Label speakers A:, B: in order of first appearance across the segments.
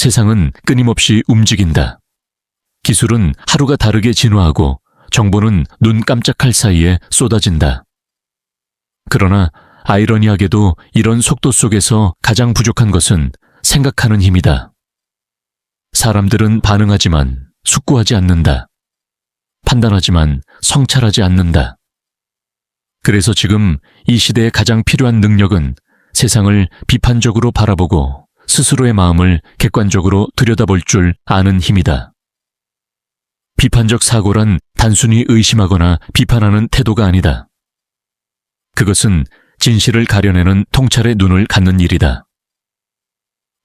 A: 세상은 끊임없이 움직인다. 기술은 하루가 다르게 진화하고 정보는 눈 깜짝할 사이에 쏟아진다. 그러나 아이러니하게도 이런 속도 속에서 가장 부족한 것은 생각하는 힘이다. 사람들은 반응하지만 숙고하지 않는다. 판단하지만 성찰하지 않는다. 그래서 지금 이 시대에 가장 필요한 능력은 세상을 비판적으로 바라보고 스스로의 마음을 객관적으로 들여다볼 줄 아는 힘이다. 비판적 사고란 단순히 의심하거나 비판하는 태도가 아니다. 그것은 진실을 가려내는 통찰의 눈을 갖는 일이다.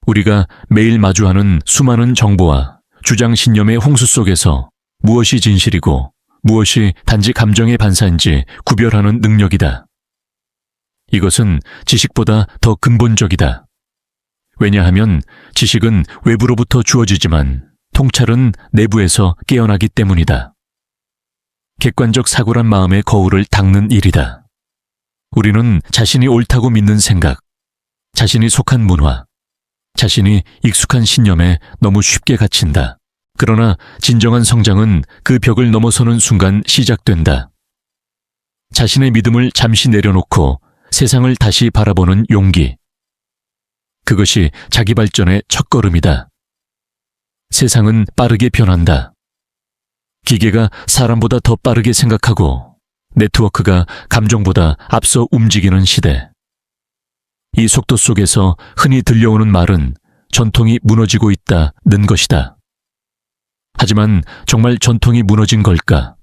A: 우리가 매일 마주하는 수많은 정보와 주장 신념의 홍수 속에서 무엇이 진실이고 무엇이 단지 감정의 반사인지 구별하는 능력이다. 이것은 지식보다 더 근본적이다. 왜냐하면 지식은 외부로부터 주어지지만 통찰은 내부에서 깨어나기 때문이다. 객관적 사고란 마음의 거울을 닦는 일이다. 우리는 자신이 옳다고 믿는 생각, 자신이 속한 문화, 자신이 익숙한 신념에 너무 쉽게 갇힌다. 그러나 진정한 성장은 그 벽을 넘어서는 순간 시작된다. 자신의 믿음을 잠시 내려놓고 세상을 다시 바라보는 용기. 그것이 자기 발전의 첫걸음이다. 세상은 빠르게 변한다. 기계가 사람보다 더 빠르게 생각하고 네트워크가 감정보다 앞서 움직이는 시대. 이 속도 속에서 흔히 들려오는 말은 전통이 무너지고 있다는 것이다. 하지만 정말 전통이 무너진 걸까?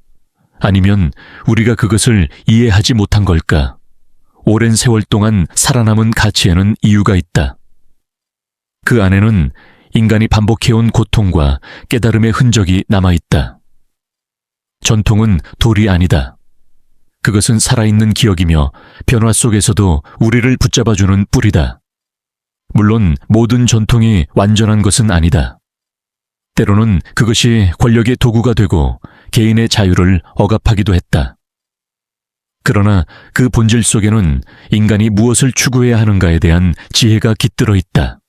A: 아니면 우리가 그것을 이해하지 못한 걸까? 오랜 세월 동안 살아남은 가치에는 이유가 있다. 그 안에는 인간이 반복해온 고통과 깨달음의 흔적이 남아있다. 전통은 돌이 아니다. 그것은 살아있는 기억이며 변화 속에서도 우리를 붙잡아주는 뿌리다. 물론 모든 전통이 완전한 것은 아니다. 때로는 그것이 권력의 도구가 되고 개인의 자유를 억압하기도 했다. 그러나 그 본질 속에는 인간이 무엇을 추구해야 하는가에 대한 지혜가 깃들어 있다.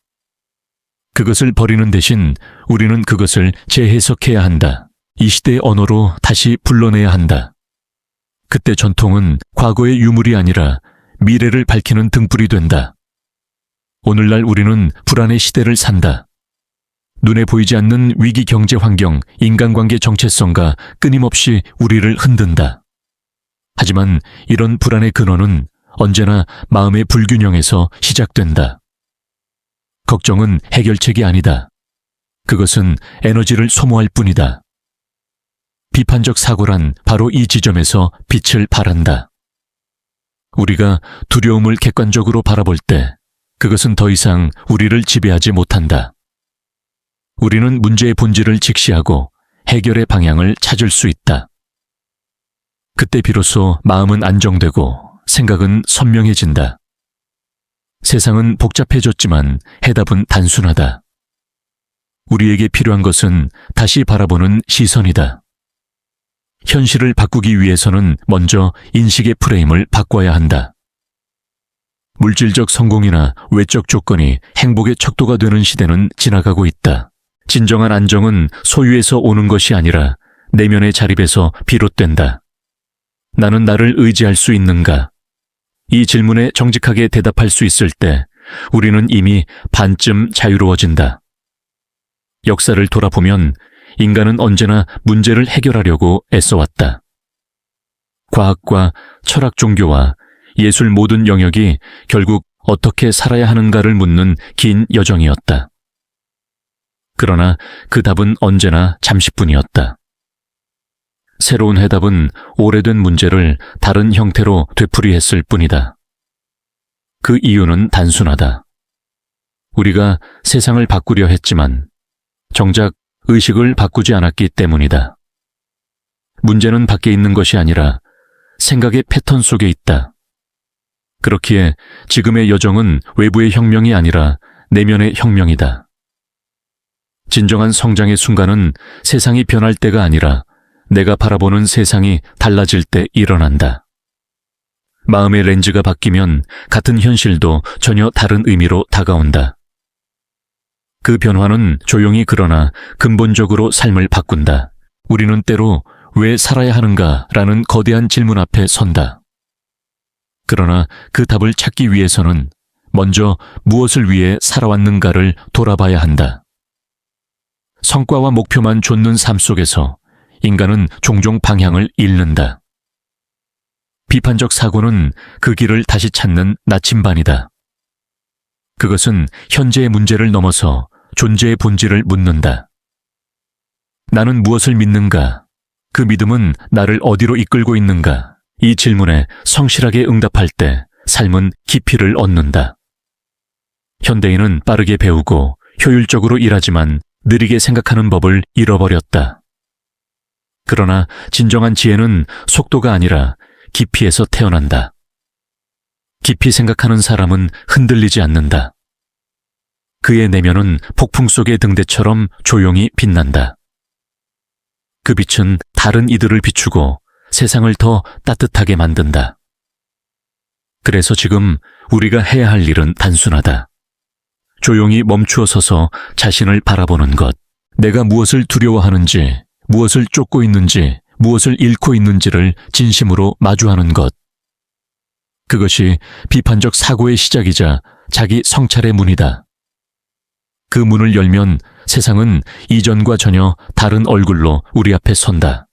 A: 그것을 버리는 대신 우리는 그것을 재해석해야 한다. 이 시대의 언어로 다시 불러내야 한다. 그때 전통은 과거의 유물이 아니라 미래를 밝히는 등불이 된다. 오늘날 우리는 불안의 시대를 산다. 눈에 보이지 않는 위기 경제 환경, 인간관계 정체성과 끊임없이 우리를 흔든다. 하지만 이런 불안의 근원은 언제나 마음의 불균형에서 시작된다. 걱정은 해결책이 아니다. 그것은 에너지를 소모할 뿐이다. 비판적 사고란 바로 이 지점에서 빛을 발한다. 우리가 두려움을 객관적으로 바라볼 때 그것은 더 이상 우리를 지배하지 못한다. 우리는 문제의 본질을 직시하고 해결의 방향을 찾을 수 있다. 그때 비로소 마음은 안정되고 생각은 선명해진다. 세상은 복잡해졌지만 해답은 단순하다. 우리에게 필요한 것은 다시 바라보는 시선이다. 현실을 바꾸기 위해서는 먼저 인식의 프레임을 바꿔야 한다. 물질적 성공이나 외적 조건이 행복의 척도가 되는 시대는 지나가고 있다. 진정한 안정은 소유에서 오는 것이 아니라 내면의 자립에서 비롯된다. 나는 나를 의지할 수 있는가? 이 질문에 정직하게 대답할 수 있을 때 우리는 이미 반쯤 자유로워진다. 역사를 돌아보면 인간은 언제나 문제를 해결하려고 애써왔다. 과학과 철학, 종교와 예술 모든 영역이 결국 어떻게 살아야 하는가를 묻는 긴 여정이었다. 그러나 그 답은 언제나 잠시뿐이었다. 새로운 해답은 오래된 문제를 다른 형태로 되풀이했을 뿐이다. 그 이유는 단순하다. 우리가 세상을 바꾸려 했지만 정작 의식을 바꾸지 않았기 때문이다. 문제는 밖에 있는 것이 아니라 생각의 패턴 속에 있다. 그렇기에 지금의 여정은 외부의 혁명이 아니라 내면의 혁명이다. 진정한 성장의 순간은 세상이 변할 때가 아니라 내가 바라보는 세상이 달라질 때 일어난다. 마음의 렌즈가 바뀌면 같은 현실도 전혀 다른 의미로 다가온다. 그 변화는 조용히 그러나 근본적으로 삶을 바꾼다. 우리는 때로 왜 살아야 하는가라는 거대한 질문 앞에 선다. 그러나 그 답을 찾기 위해서는 먼저 무엇을 위해 살아왔는가를 돌아봐야 한다. 성과와 목표만 좇는 삶 속에서 인간은 종종 방향을 잃는다. 비판적 사고는 그 길을 다시 찾는 나침반이다. 그것은 현재의 문제를 넘어서 존재의 본질을 묻는다. 나는 무엇을 믿는가? 그 믿음은 나를 어디로 이끌고 있는가? 이 질문에 성실하게 응답할 때 삶은 깊이를 얻는다. 현대인은 빠르게 배우고 효율적으로 일하지만 느리게 생각하는 법을 잃어버렸다. 그러나 진정한 지혜는 속도가 아니라 깊이에서 태어난다. 깊이 생각하는 사람은 흔들리지 않는다. 그의 내면은 폭풍 속의 등대처럼 조용히 빛난다. 그 빛은 다른 이들을 비추고 세상을 더 따뜻하게 만든다. 그래서 지금 우리가 해야 할 일은 단순하다. 조용히 멈추어 서서 자신을 바라보는 것, 내가 무엇을 두려워하는지, 무엇을 쫓고 있는지, 무엇을 잃고 있는지를 진심으로 마주하는 것. 그것이 비판적 사고의 시작이자 자기 성찰의 문이다. 그 문을 열면 세상은 이전과 전혀 다른 얼굴로 우리 앞에 선다.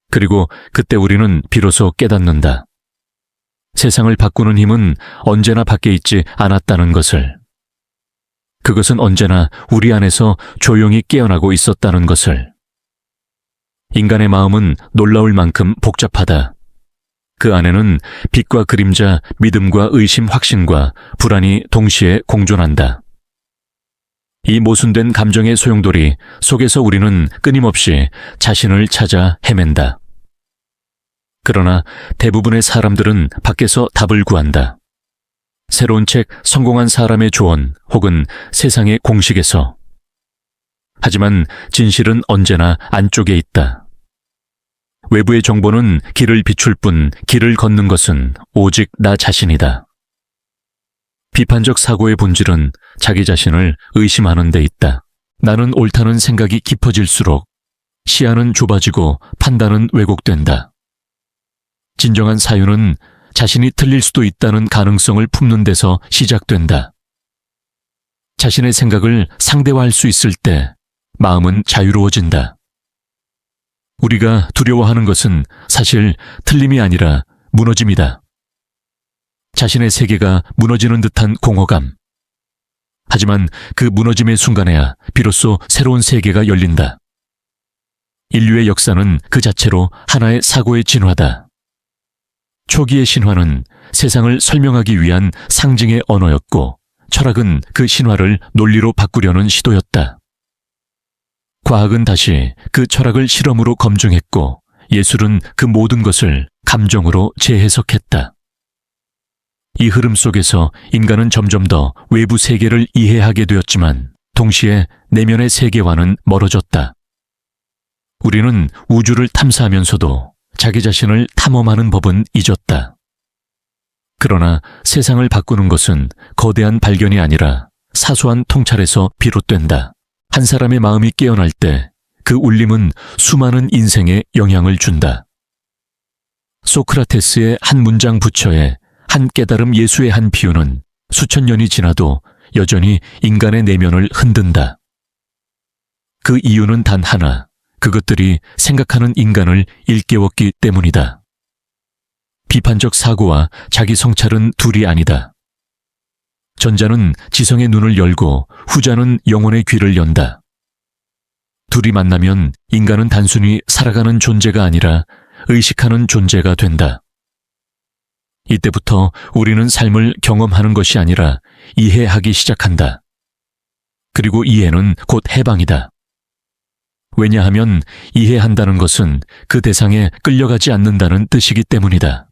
A: 그리고 그때 우리는 비로소 깨닫는다. 세상을 바꾸는 힘은 언제나 밖에 있지 않았다는 것을. 그것은 언제나 우리 안에서 조용히 깨어나고 있었다는 것을. 인간의 마음은 놀라울 만큼 복잡하다. 그 안에는 빛과 그림자, 믿음과 의심, 확신과 불안이 동시에 공존한다. 이 모순된 감정의 소용돌이 속에서 우리는 끊임없이 자신을 찾아 헤맨다. 그러나 대부분의 사람들은 밖에서 답을 구한다. 새로운 책, 성공한 사람의 조언 혹은 세상의 공식에서. 하지만 진실은 언제나 안쪽에 있다. 외부의 정보는 길을 비출 뿐 길을 걷는 것은 오직 나 자신이다. 비판적 사고의 본질은 자기 자신을 의심하는 데 있다. 나는 옳다는 생각이 깊어질수록 시야는 좁아지고 판단은 왜곡된다. 진정한 사유는 자신이 틀릴 수도 있다는 가능성을 품는 데서 시작된다. 자신의 생각을 상대화할 수 있을 때 마음은 자유로워진다. 우리가 두려워하는 것은 사실 틀림이 아니라 무너짐이다. 자신의 세계가 무너지는 듯한 공허감. 하지만 그 무너짐의 순간에야 비로소 새로운 세계가 열린다. 인류의 역사는 그 자체로 하나의 사고의 진화다. 초기의 신화는 세상을 설명하기 위한 상징의 언어였고, 철학은 그 신화를 논리로 바꾸려는 시도였다. 과학은 다시 그 철학을 실험으로 검증했고, 예술은 그 모든 것을 감정으로 재해석했다. 이 흐름 속에서 인간은 점점 더 외부 세계를 이해하게 되었지만, 동시에 내면의 세계와는 멀어졌다. 우리는 우주를 탐사하면서도 자기 자신을 탐험하는 법은 잊었다. 그러나 세상을 바꾸는 것은 거대한 발견이 아니라 사소한 통찰에서 비롯된다. 한 사람의 마음이 깨어날 때 그 울림은 수많은 인생에 영향을 준다. 소크라테스의 한 문장 부처에 한 깨달음 예수의 한 비유는 수천 년이 지나도 여전히 인간의 내면을 흔든다. 그 이유는 단 하나, 그것들이 생각하는 인간을 일깨웠기 때문이다. 비판적 사고와 자기 성찰은 둘이 아니다. 전자는 지성의 눈을 열고 후자는 영혼의 귀를 연다. 둘이 만나면 인간은 단순히 살아가는 존재가 아니라 의식하는 존재가 된다. 이때부터 우리는 삶을 경험하는 것이 아니라 이해하기 시작한다. 그리고 이해는 곧 해방이다. 왜냐하면 이해한다는 것은 그 대상에 끌려가지 않는다는 뜻이기 때문이다.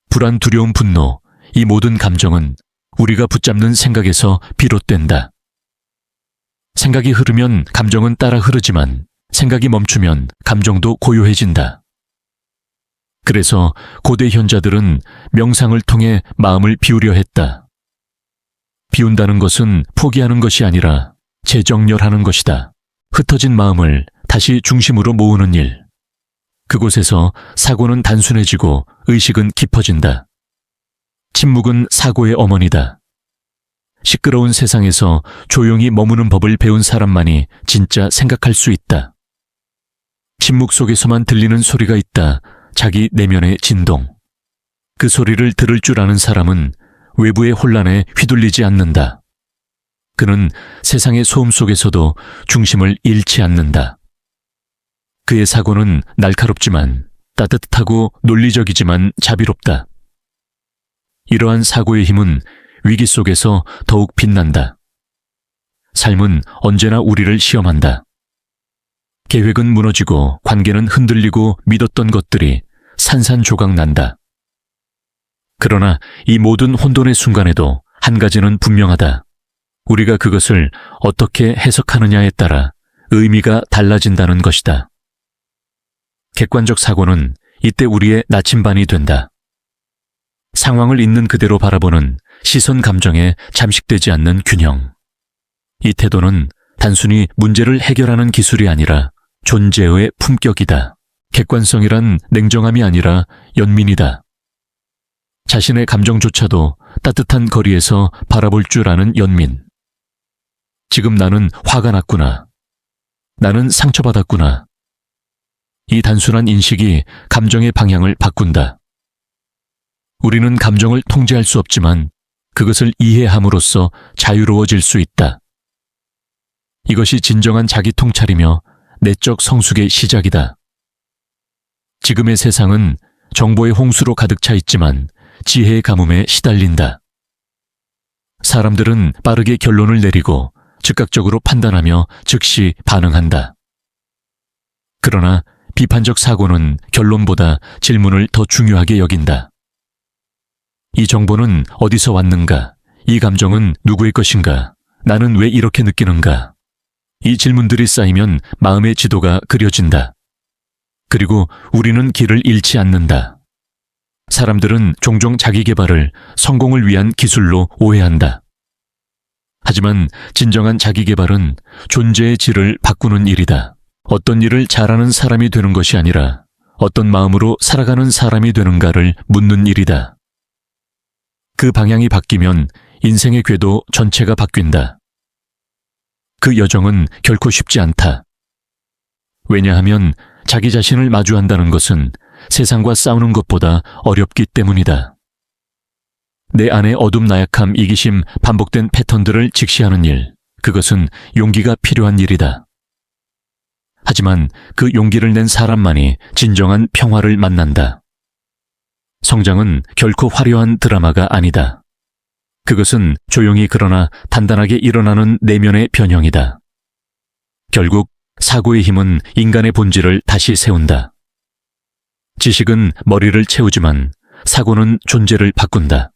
A: 불안, 두려움, 분노, 이 모든 감정은 우리가 붙잡는 생각에서 비롯된다. 생각이 흐르면 감정은 따라 흐르지만 생각이 멈추면 감정도 고요해진다. 그래서 고대 현자들은 명상을 통해 마음을 비우려 했다. 비운다는 것은 포기하는 것이 아니라 재정렬하는 것이다. 흩어진 마음을 다시 중심으로 모으는 일. 그곳에서 사고는 단순해지고 의식은 깊어진다. 침묵은 사고의 어머니다. 시끄러운 세상에서 조용히 머무는 법을 배운 사람만이 진짜 생각할 수 있다. 침묵 속에서만 들리는 소리가 있다. 자기 내면의 진동. 그 소리를 들을 줄 아는 사람은 외부의 혼란에 휘둘리지 않는다. 그는 세상의 소음 속에서도 중심을 잃지 않는다. 그의 사고는 날카롭지만 따뜻하고 논리적이지만 자비롭다. 이러한 사고의 힘은 위기 속에서 더욱 빛난다. 삶은 언제나 우리를 시험한다. 계획은 무너지고 관계는 흔들리고 믿었던 것들이 산산조각 난다. 그러나 이 모든 혼돈의 순간에도 한 가지는 분명하다. 우리가 그것을 어떻게 해석하느냐에 따라 의미가 달라진다는 것이다. 객관적 사고는 이때 우리의 나침반이 된다. 상황을 있는 그대로 바라보는 시선 감정에 잠식되지 않는 균형. 이 태도는 단순히 문제를 해결하는 기술이 아니라 존재의 품격이다. 객관성이란 냉정함이 아니라 연민이다. 자신의 감정조차도 따뜻한 거리에서 바라볼 줄 아는 연민. 지금 나는 화가 났구나. 나는 상처받았구나. 이 단순한 인식이 감정의 방향을 바꾼다. 우리는 감정을 통제할 수 없지만 그것을 이해함으로써 자유로워질 수 있다. 이것이 진정한 자기 통찰이며 내적 성숙의 시작이다. 지금의 세상은 정보의 홍수로 가득 차 있지만 지혜의 가뭄에 시달린다. 사람들은 빠르게 결론을 내리고 즉각적으로 판단하며 즉시 반응한다. 그러나 비판적 사고는 결론보다 질문을 더 중요하게 여긴다. 이 정보는 어디서 왔는가? 이 감정은 누구의 것인가? 나는 왜 이렇게 느끼는가? 이 질문들이 쌓이면 마음의 지도가 그려진다. 그리고 우리는 길을 잃지 않는다. 사람들은 종종 자기 개발을 성공을 위한 기술로 오해한다. 하지만 진정한 자기 개발은 존재의 질을 바꾸는 일이다. 어떤 일을 잘하는 사람이 되는 것이 아니라 어떤 마음으로 살아가는 사람이 되는가를 묻는 일이다. 그 방향이 바뀌면 인생의 궤도 전체가 바뀐다. 그 여정은 결코 쉽지 않다. 왜냐하면 자기 자신을 마주한다는 것은 세상과 싸우는 것보다 어렵기 때문이다. 내 안의 어둠, 나약함, 이기심, 반복된 패턴들을 직시하는 일, 그것은 용기가 필요한 일이다. 하지만 그 용기를 낸 사람만이 진정한 평화를 만난다. 성장은 결코 화려한 드라마가 아니다. 그것은 조용히 그러나 단단하게 일어나는 내면의 변형이다. 결국 사고의 힘은 인간의 본질을 다시 세운다. 지식은 머리를 채우지만 사고는 존재를 바꾼다.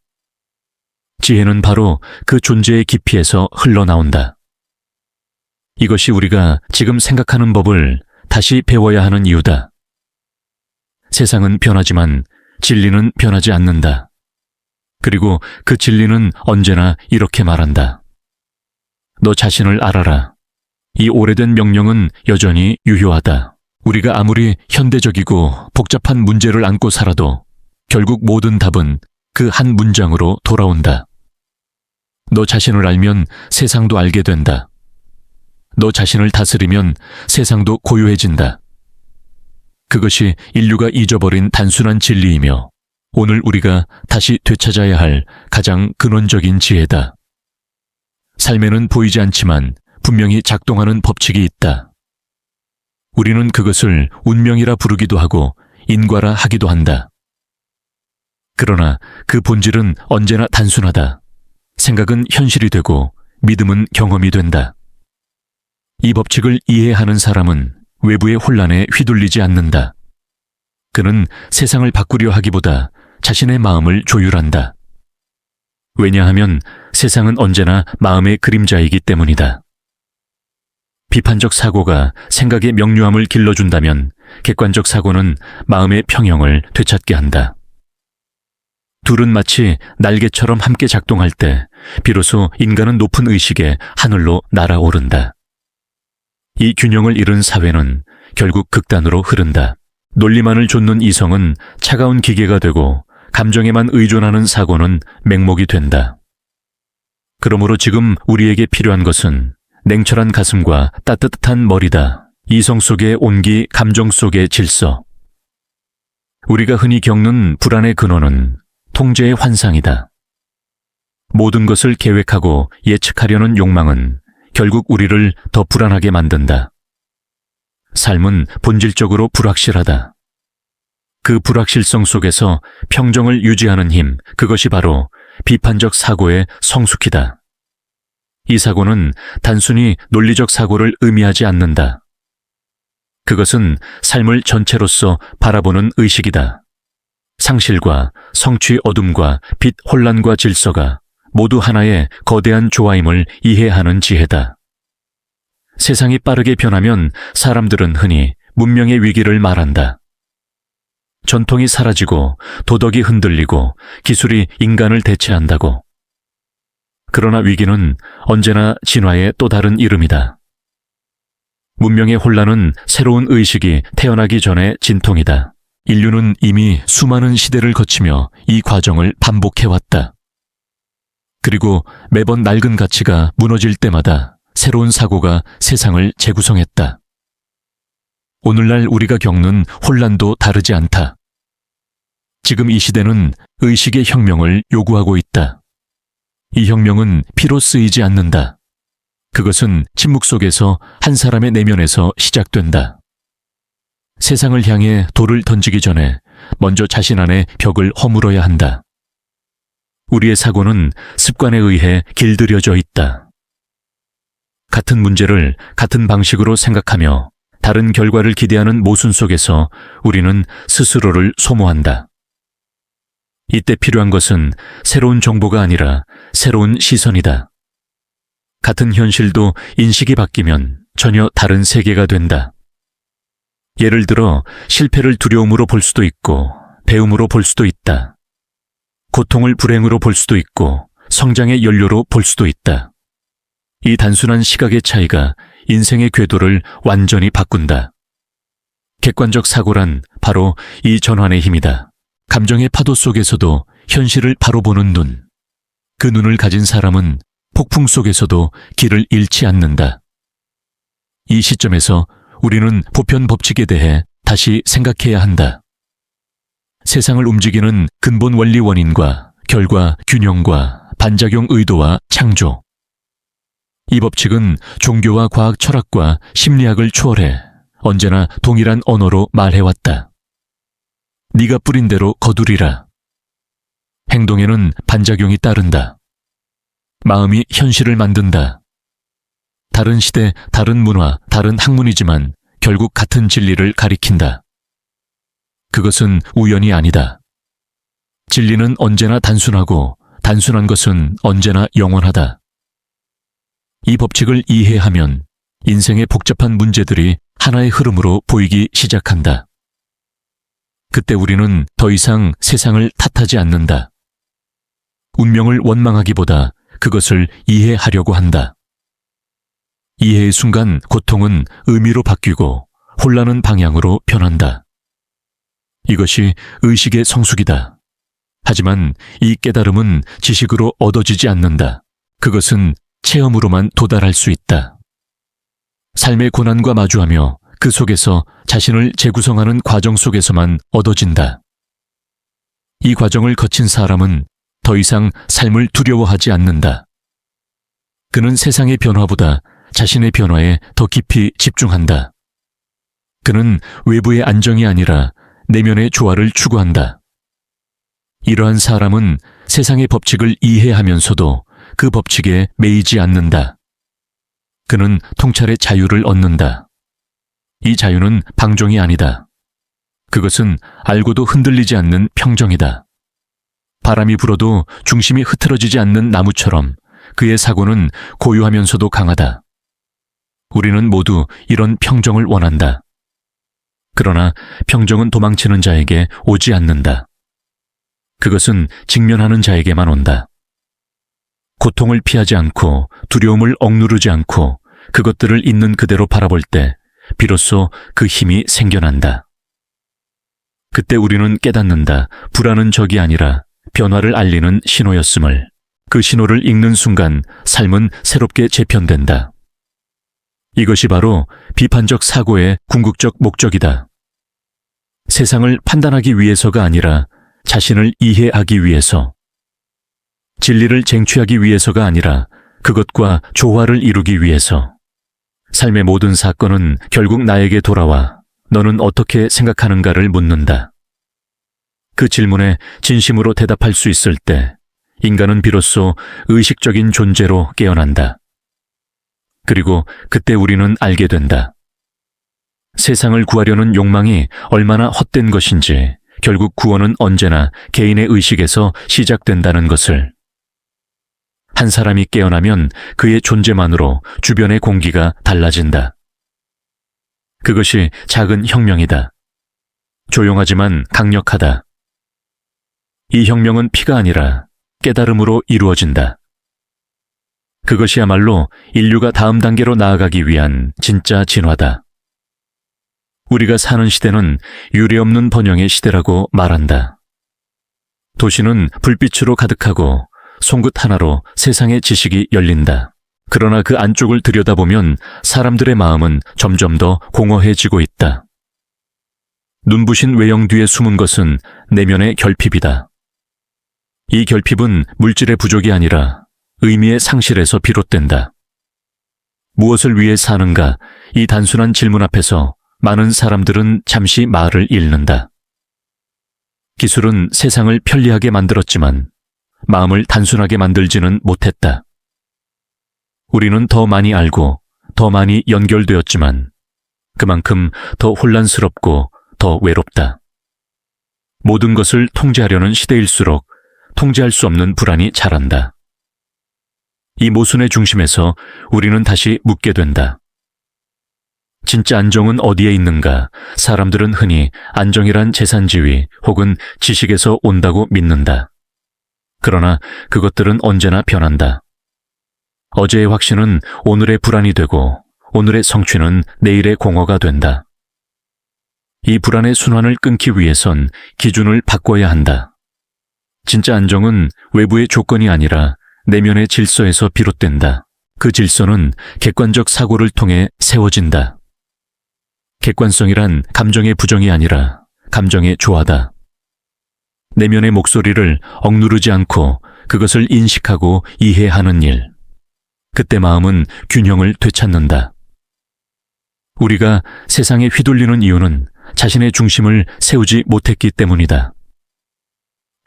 A: 지혜는 바로 그 존재의 깊이에서 흘러나온다. 이것이 우리가 지금 생각하는 법을 다시 배워야 하는 이유다. 세상은 변하지만 진리는 변하지 않는다. 그리고 그 진리는 언제나 이렇게 말한다. 너 자신을 알아라. 이 오래된 명령은 여전히 유효하다. 우리가 아무리 현대적이고 복잡한 문제를 안고 살아도 결국 모든 답은 그 한 문장으로 돌아온다. 너 자신을 알면 세상도 알게 된다. 너 자신을 다스리면 세상도 고요해진다. 그것이 인류가 잊어버린 단순한 진리이며 오늘 우리가 다시 되찾아야 할 가장 근원적인 지혜다. 삶에는 보이지 않지만 분명히 작동하는 법칙이 있다. 우리는 그것을 운명이라 부르기도 하고 인과라 하기도 한다. 그러나 그 본질은 언제나 단순하다. 생각은 현실이 되고 믿음은 경험이 된다. 이 법칙을 이해하는 사람은 외부의 혼란에 휘둘리지 않는다. 그는 세상을 바꾸려 하기보다 자신의 마음을 조율한다. 왜냐하면 세상은 언제나 마음의 그림자이기 때문이다. 비판적 사고가 생각의 명료함을 길러준다면 객관적 사고는 마음의 평형을 되찾게 한다. 둘은 마치 날개처럼 함께 작동할 때 비로소 인간은 높은 의식의 하늘로 날아오른다. 이 균형을 잃은 사회는 결국 극단으로 흐른다. 논리만을 좇는 이성은 차가운 기계가 되고 감정에만 의존하는 사고는 맹목이 된다. 그러므로 지금 우리에게 필요한 것은 냉철한 가슴과 따뜻한 머리다. 이성 속의 온기, 감정 속의 질서. 우리가 흔히 겪는 불안의 근원은 통제의 환상이다. 모든 것을 계획하고 예측하려는 욕망은 결국 우리를 더 불안하게 만든다. 삶은 본질적으로 불확실하다. 그 불확실성 속에서 평정을 유지하는 힘, 그것이 바로 비판적 사고의 성숙이다. 이 사고는 단순히 논리적 사고를 의미하지 않는다. 그것은 삶을 전체로서 바라보는 의식이다. 상실과 성취 어둠과 빛 혼란과 질서가 모두 하나의 거대한 조화임을 이해하는 지혜다. 세상이 빠르게 변하면 사람들은 흔히 문명의 위기를 말한다. 전통이 사라지고 도덕이 흔들리고 기술이 인간을 대체한다고. 그러나 위기는 언제나 진화의 또 다른 이름이다. 문명의 혼란은 새로운 의식이 태어나기 전의 진통이다. 인류는 이미 수많은 시대를 거치며 이 과정을 반복해왔다. 그리고 매번 낡은 가치가 무너질 때마다 새로운 사고가 세상을 재구성했다. 오늘날 우리가 겪는 혼란도 다르지 않다. 지금 이 시대는 의식의 혁명을 요구하고 있다. 이 혁명은 피로 쓰이지 않는다. 그것은 침묵 속에서 한 사람의 내면에서 시작된다. 세상을 향해 돌을 던지기 전에 먼저 자신 안에 벽을 허물어야 한다. 우리의 사고는 습관에 의해 길들여져 있다. 같은 문제를 같은 방식으로 생각하며 다른 결과를 기대하는 모순 속에서 우리는 스스로를 소모한다. 이때 필요한 것은 새로운 정보가 아니라 새로운 시선이다. 같은 현실도 인식이 바뀌면 전혀 다른 세계가 된다. 예를 들어 실패를 두려움으로 볼 수도 있고 배움으로 볼 수도 있다. 고통을 불행으로 볼 수도 있고 성장의 연료로 볼 수도 있다. 이 단순한 시각의 차이가 인생의 궤도를 완전히 바꾼다. 객관적 사고란 바로 이 전환의 힘이다. 감정의 파도 속에서도 현실을 바로 보는 눈. 그 눈을 가진 사람은 폭풍 속에서도 길을 잃지 않는다. 이 시점에서 우리는 보편 법칙에 대해 다시 생각해야 한다. 세상을 움직이는 근본 원리 원인과 결과 균형과 반작용 의도와 창조. 이 법칙은 종교와 과학 철학과 심리학을 초월해 언제나 동일한 언어로 말해왔다. 네가 뿌린 대로 거두리라. 행동에는 반작용이 따른다. 마음이 현실을 만든다. 다른 시대, 다른 문화, 다른 학문이지만 결국 같은 진리를 가리킨다. 그것은 우연이 아니다. 진리는 언제나 단순하고 단순한 것은 언제나 영원하다. 이 법칙을 이해하면 인생의 복잡한 문제들이 하나의 흐름으로 보이기 시작한다. 그때 우리는 더 이상 세상을 탓하지 않는다. 운명을 원망하기보다 그것을 이해하려고 한다. 이해의 순간 고통은 의미로 바뀌고 혼란은 방향으로 변한다. 이것이 의식의 성숙이다. 하지만 이 깨달음은 지식으로 얻어지지 않는다. 그것은 체험으로만 도달할 수 있다. 삶의 고난과 마주하며 그 속에서 자신을 재구성하는 과정 속에서만 얻어진다. 이 과정을 거친 사람은 더 이상 삶을 두려워하지 않는다. 그는 세상의 변화보다 자신의 변화에 더 깊이 집중한다. 그는 외부의 안정이 아니라 내면의 조화를 추구한다. 이러한 사람은 세상의 법칙을 이해하면서도 그 법칙에 매이지 않는다. 그는 통찰의 자유를 얻는다. 이 자유는 방종이 아니다. 그것은 알고도 흔들리지 않는 평정이다. 바람이 불어도 중심이 흐트러지지 않는 나무처럼 그의 사고는 고요하면서도 강하다. 우리는 모두 이런 평정을 원한다. 그러나 평정은 도망치는 자에게 오지 않는다. 그것은 직면하는 자에게만 온다. 고통을 피하지 않고 두려움을 억누르지 않고 그것들을 있는 그대로 바라볼 때 비로소 그 힘이 생겨난다. 그때 우리는 깨닫는다. 불안은 적이 아니라 변화를 알리는 신호였음을. 그 신호를 읽는 순간 삶은 새롭게 재편된다. 이것이 바로 비판적 사고의 궁극적 목적이다. 세상을 판단하기 위해서가 아니라 자신을 이해하기 위해서, 진리를 쟁취하기 위해서가 아니라 그것과 조화를 이루기 위해서. 삶의 모든 사건은 결국 나에게 돌아와 너는 어떻게 생각하는가를 묻는다. 그 질문에 진심으로 대답할 수 있을 때 인간은 비로소 의식적인 존재로 깨어난다. 그리고 그때 우리는 알게 된다. 세상을 구하려는 욕망이 얼마나 헛된 것인지, 결국 구원은 언제나 개인의 의식에서 시작된다는 것을. 한 사람이 깨어나면 그의 존재만으로 주변의 공기가 달라진다. 그것이 작은 혁명이다. 조용하지만 강력하다. 이 혁명은 피가 아니라 깨달음으로 이루어진다. 그것이야말로 인류가 다음 단계로 나아가기 위한 진짜 진화다. 우리가 사는 시대는 유례없는 번영의 시대라고 말한다. 도시는 불빛으로 가득하고 송긋 하나로 세상의 지식이 열린다. 그러나 그 안쪽을 들여다보면 사람들의 마음은 점점 더 공허해지고 있다. 눈부신 외형 뒤에 숨은 것은 내면의 결핍이다. 이 결핍은 물질의 부족이 아니라 의미의 상실에서 비롯된다. 무엇을 위해 사는가? 이 단순한 질문 앞에서 많은 사람들은 잠시 말을 잃는다. 기술은 세상을 편리하게 만들었지만 마음을 단순하게 만들지는 못했다. 우리는 더 많이 알고 더 많이 연결되었지만 그만큼 더 혼란스럽고 더 외롭다. 모든 것을 통제하려는 시대일수록 통제할 수 없는 불안이 자란다. 이 모순의 중심에서 우리는 다시 묻게 된다. 진짜 안정은 어디에 있는가? 사람들은 흔히 안정이란 재산지위 혹은 지식에서 온다고 믿는다. 그러나 그것들은 언제나 변한다. 어제의 확신은 오늘의 불안이 되고 오늘의 성취는 내일의 공허가 된다. 이 불안의 순환을 끊기 위해선 기준을 바꿔야 한다. 진짜 안정은 외부의 조건이 아니라 내면의 질서에서 비롯된다. 그 질서는 객관적 사고를 통해 세워진다. 객관성이란 감정의 부정이 아니라 감정의 조화다. 내면의 목소리를 억누르지 않고 그것을 인식하고 이해하는 일. 그때 마음은 균형을 되찾는다. 우리가 세상에 휘둘리는 이유는 자신의 중심을 세우지 못했기 때문이다.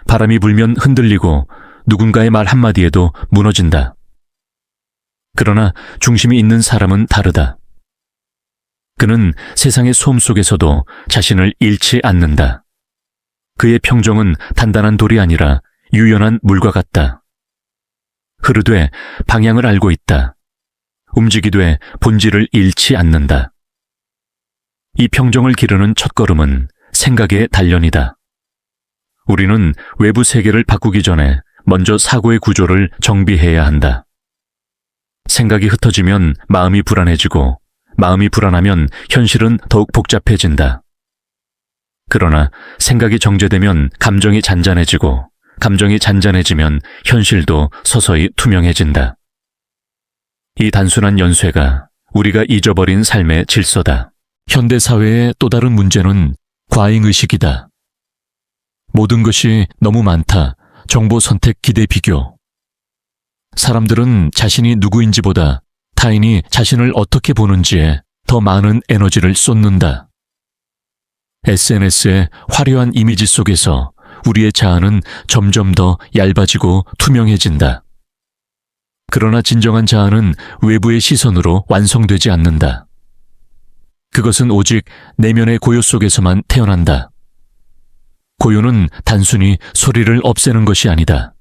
A: 바람이 불면 흔들리고 누군가의 말 한마디에도 무너진다. 그러나 중심이 있는 사람은 다르다. 그는 세상의 소음 속에서도 자신을 잃지 않는다. 그의 평정은 단단한 돌이 아니라 유연한 물과 같다. 흐르되 방향을 알고 있다. 움직이되 본질을 잃지 않는다. 이 평정을 기르는 첫걸음은 생각의 단련이다. 우리는 외부 세계를 바꾸기 전에 먼저 사고의 구조를 정비해야 한다. 생각이 흩어지면 마음이 불안해지고 마음이 불안하면 현실은 더욱 복잡해진다. 그러나 생각이 정제되면 감정이 잔잔해지고 감정이 잔잔해지면 현실도 서서히 투명해진다. 이 단순한 연쇄가 우리가 잊어버린 삶의 질서다. 현대 사회의 또 다른 문제는 과잉의식이다. 모든 것이 너무 많다. 정보 선택 기대 비교. 사람들은 자신이 누구인지보다 타인이 자신을 어떻게 보는지에 더 많은 에너지를 쏟는다. SNS의 화려한 이미지 속에서 우리의 자아는 점점 더 얇아지고 투명해진다. 그러나 진정한 자아는 외부의 시선으로 완성되지 않는다. 그것은 오직 내면의 고요 속에서만 태어난다. 고요는 단순히 소리를 없애는 것이 아니다.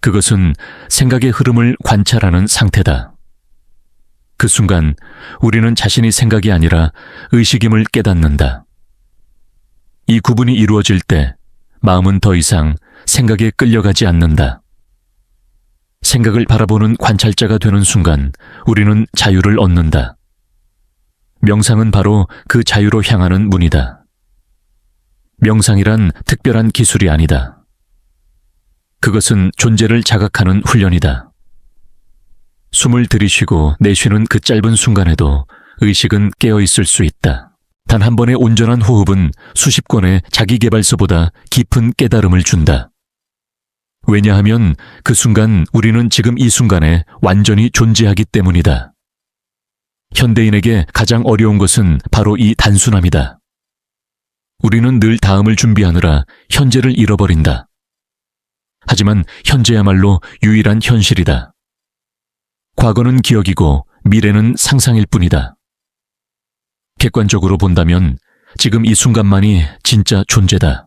A: 그것은 생각의 흐름을 관찰하는 상태다. 그 순간 우리는 자신이 생각이 아니라 의식임을 깨닫는다. 이 구분이 이루어질 때 마음은 더 이상 생각에 끌려가지 않는다. 생각을 바라보는 관찰자가 되는 순간 우리는 자유를 얻는다. 명상은 바로 그 자유로 향하는 문이다. 명상이란 특별한 기술이 아니다. 그것은 존재를 자각하는 훈련이다. 숨을 들이쉬고 내쉬는 그 짧은 순간에도 의식은 깨어있을 수 있다. 단 한 번의 온전한 호흡은 수십 권의 자기계발서보다 깊은 깨달음을 준다. 왜냐하면 그 순간 우리는 지금 이 순간에 완전히 존재하기 때문이다. 현대인에게 가장 어려운 것은 바로 이 단순함이다. 우리는 늘 다음을 준비하느라 현재를 잃어버린다. 하지만 현재야말로 유일한 현실이다. 과거는 기억이고 미래는 상상일 뿐이다. 객관적으로 본다면 지금 이 순간만이 진짜 존재다.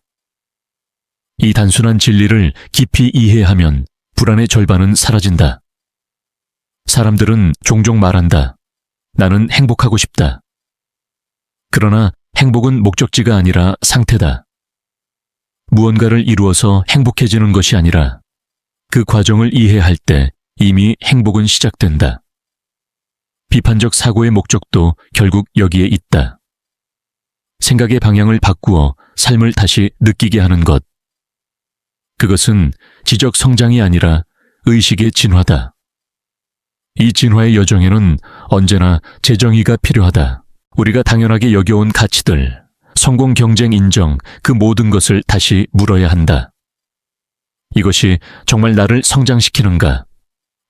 A: 이 단순한 진리를 깊이 이해하면 불안의 절반은 사라진다. 사람들은 종종 말한다. 나는 행복하고 싶다. 그러나 행복은 목적지가 아니라 상태다. 무언가를 이루어서 행복해지는 것이 아니라 그 과정을 이해할 때 이미 행복은 시작된다. 비판적 사고의 목적도 결국 여기에 있다. 생각의 방향을 바꾸어 삶을 다시 느끼게 하는 것. 그것은 지적 성장이 아니라 의식의 진화다. 이 진화의 여정에는 언제나 재정의가 필요하다. 우리가 당연하게 여겨온 가치들, 성공, 경쟁, 인정, 그 모든 것을 다시 물어야 한다. 이것이 정말 나를 성장시키는가?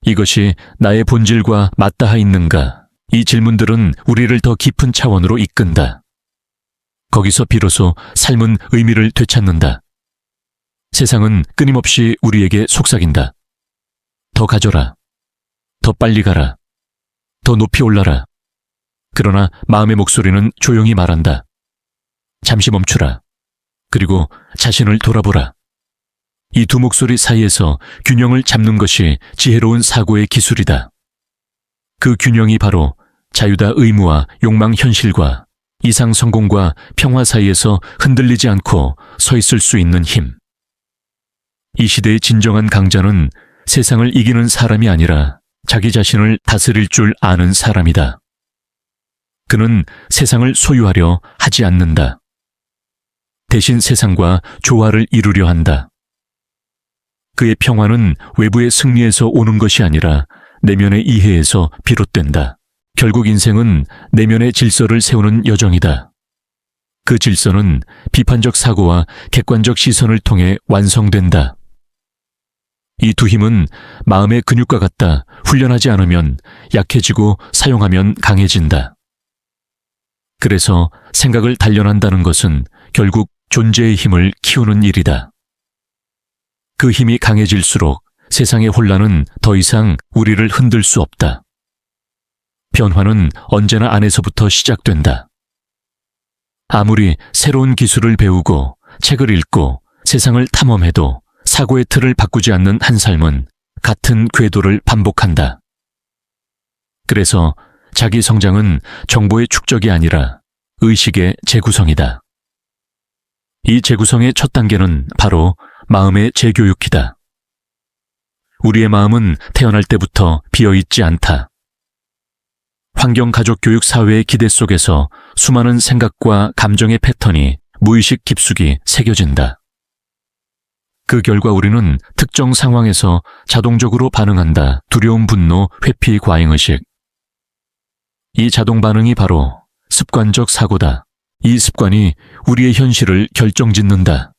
A: 이것이 나의 본질과 맞닿아 있는가? 이 질문들은 우리를 더 깊은 차원으로 이끈다. 거기서 비로소 삶은 의미를 되찾는다. 세상은 끊임없이 우리에게 속삭인다. 더 가져라. 더 빨리 가라. 더 높이 올라라. 그러나 마음의 목소리는 조용히 말한다. 잠시 멈추라. 그리고 자신을 돌아보라. 이 두 목소리 사이에서 균형을 잡는 것이 지혜로운 사고의 기술이다. 그 균형이 바로 자유다 의무와 욕망 현실과 이상 성공과 평화 사이에서 흔들리지 않고 서 있을 수 있는 힘. 이 시대의 진정한 강자는 세상을 이기는 사람이 아니라 자기 자신을 다스릴 줄 아는 사람이다. 그는 세상을 소유하려 하지 않는다. 대신 세상과 조화를 이루려 한다. 그의 평화는 외부의 승리에서 오는 것이 아니라 내면의 이해에서 비롯된다. 결국 인생은 내면의 질서를 세우는 여정이다. 그 질서는 비판적 사고와 객관적 시선을 통해 완성된다. 이 두 힘은 마음의 근육과 같다. 훈련하지 않으면 약해지고 사용하면 강해진다. 그래서 생각을 단련한다는 것은 결국 존재의 힘을 키우는 일이다. 그 힘이 강해질수록 세상의 혼란은 더 이상 우리를 흔들 수 없다. 변화는 언제나 안에서부터 시작된다. 아무리 새로운 기술을 배우고 책을 읽고 세상을 탐험해도 사고의 틀을 바꾸지 않는 한 삶은 같은 궤도를 반복한다. 그래서 자기 성장은 정보의 축적이 아니라 의식의 재구성이다. 이 재구성의 첫 단계는 바로 마음의 재교육이다. 우리의 마음은 태어날 때부터 비어있지 않다. 환경, 가족, 교육, 사회의 기대 속에서 수많은 생각과 감정의 패턴이 무의식 깊숙이 새겨진다. 그 결과 우리는 특정 상황에서 자동적으로 반응한다. 두려움, 분노, 회피, 과잉의식. 이 자동 반응이 바로 습관적 사고다. 이 습관이 우리의 현실을 결정짓는다.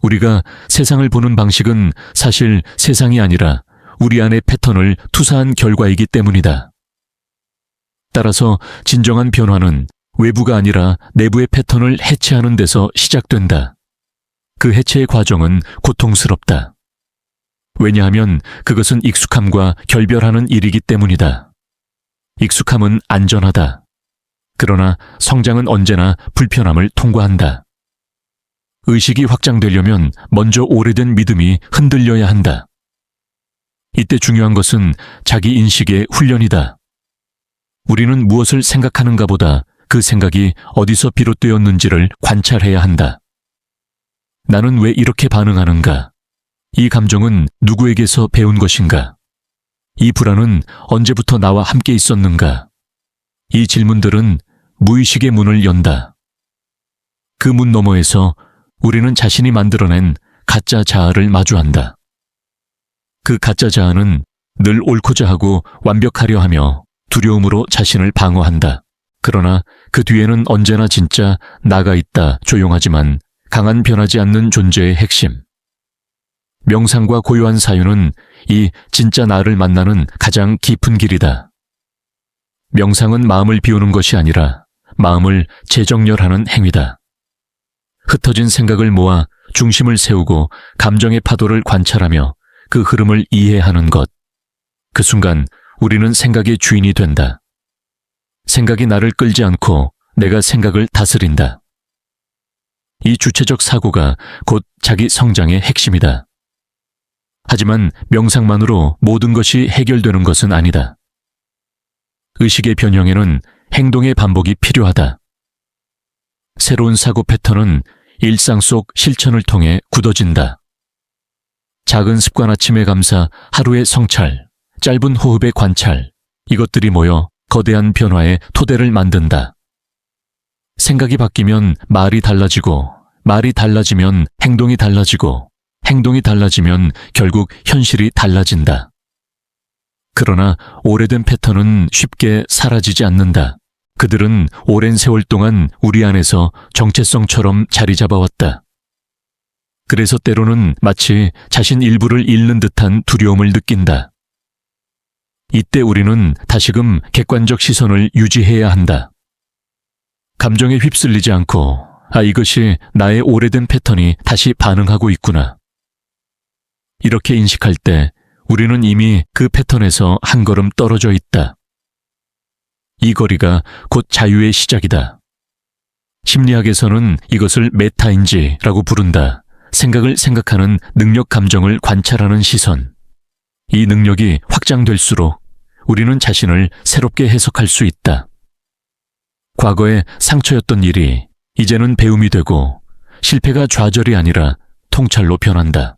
A: 우리가 세상을 보는 방식은 사실 세상이 아니라 우리 안의 패턴을 투사한 결과이기 때문이다. 따라서 진정한 변화는 외부가 아니라 내부의 패턴을 해체하는 데서 시작된다. 그 해체의 과정은 고통스럽다. 왜냐하면 그것은 익숙함과 결별하는 일이기 때문이다. 익숙함은 안전하다. 그러나 성장은 언제나 불편함을 통과한다. 의식이 확장되려면 먼저 오래된 믿음이 흔들려야 한다. 이때 중요한 것은 자기 인식의 훈련이다. 우리는 무엇을 생각하는가 보다 그 생각이 어디서 비롯되었는지를 관찰해야 한다. 나는 왜 이렇게 반응하는가? 이 감정은 누구에게서 배운 것인가? 이 불안은 언제부터 나와 함께 있었는가? 이 질문들은 무의식의 문을 연다. 그 문 너머에서 우리는 자신이 만들어낸 가짜 자아를 마주한다. 그 가짜 자아는 늘 옳고자 하고 완벽하려 하며 두려움으로 자신을 방어한다. 그러나 그 뒤에는 언제나 진짜 나가 있다. 조용하지만 강한 변하지 않는 존재의 핵심. 명상과 고요한 사유는 이 진짜 나를 만나는 가장 깊은 길이다. 명상은 마음을 비우는 것이 아니라 마음을 재정렬하는 행위다. 흩어진 생각을 모아 중심을 세우고 감정의 파도를 관찰하며 그 흐름을 이해하는 것. 그 순간 우리는 생각의 주인이 된다. 생각이 나를 끌지 않고 내가 생각을 다스린다. 이 주체적 사고가 곧 자기 성장의 핵심이다. 하지만 명상만으로 모든 것이 해결되는 것은 아니다. 의식의 변형에는 행동의 반복이 필요하다. 새로운 사고 패턴은 일상 속 실천을 통해 굳어진다. 작은 습관 아침의 감사, 하루의 성찰, 짧은 호흡의 관찰, 이것들이 모여 거대한 변화의 토대를 만든다. 생각이 바뀌면 말이 달라지고, 말이 달라지면 행동이 달라지고, 행동이 달라지면 결국 현실이 달라진다. 그러나 오래된 패턴은 쉽게 사라지지 않는다. 그들은 오랜 세월 동안 우리 안에서 정체성처럼 자리 잡아왔다. 그래서 때로는 마치 자신 일부를 잃는 듯한 두려움을 느낀다. 이때 우리는 다시금 객관적 시선을 유지해야 한다. 감정에 휩쓸리지 않고, 이것이 나의 오래된 패턴이 다시 반응하고 있구나. 이렇게 인식할 때 우리는 이미 그 패턴에서 한 걸음 떨어져 있다. 이 거리가 곧 자유의 시작이다. 심리학에서는 이것을 메타인지라고 부른다. 생각을 생각하는 능력, 감정을 관찰하는 시선. 이 능력이 확장될수록 우리는 자신을 새롭게 해석할 수 있다. 과거에 상처였던 일이 이제는 배움이 되고 실패가 좌절이 아니라 통찰로 변한다.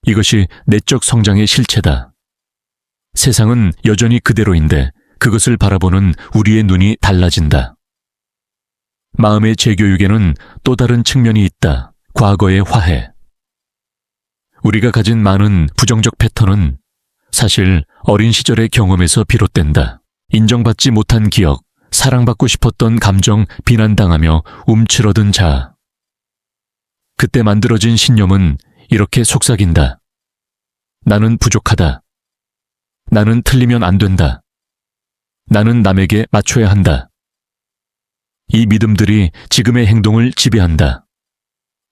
A: 이것이 내적 성장의 실체다. 세상은 여전히 그대로인데 그것을 바라보는 우리의 눈이 달라진다. 마음의 재교육에는 또 다른 측면이 있다. 과거의 화해. 우리가 가진 많은 부정적 패턴은 사실 어린 시절의 경험에서 비롯된다. 인정받지 못한 기억, 사랑받고 싶었던 감정, 비난당하며 움츠러든 자아. 그때 만들어진 신념은 이렇게 속삭인다. 나는 부족하다. 나는 틀리면 안 된다. 나는 남에게 맞춰야 한다. 이 믿음들이 지금의 행동을 지배한다.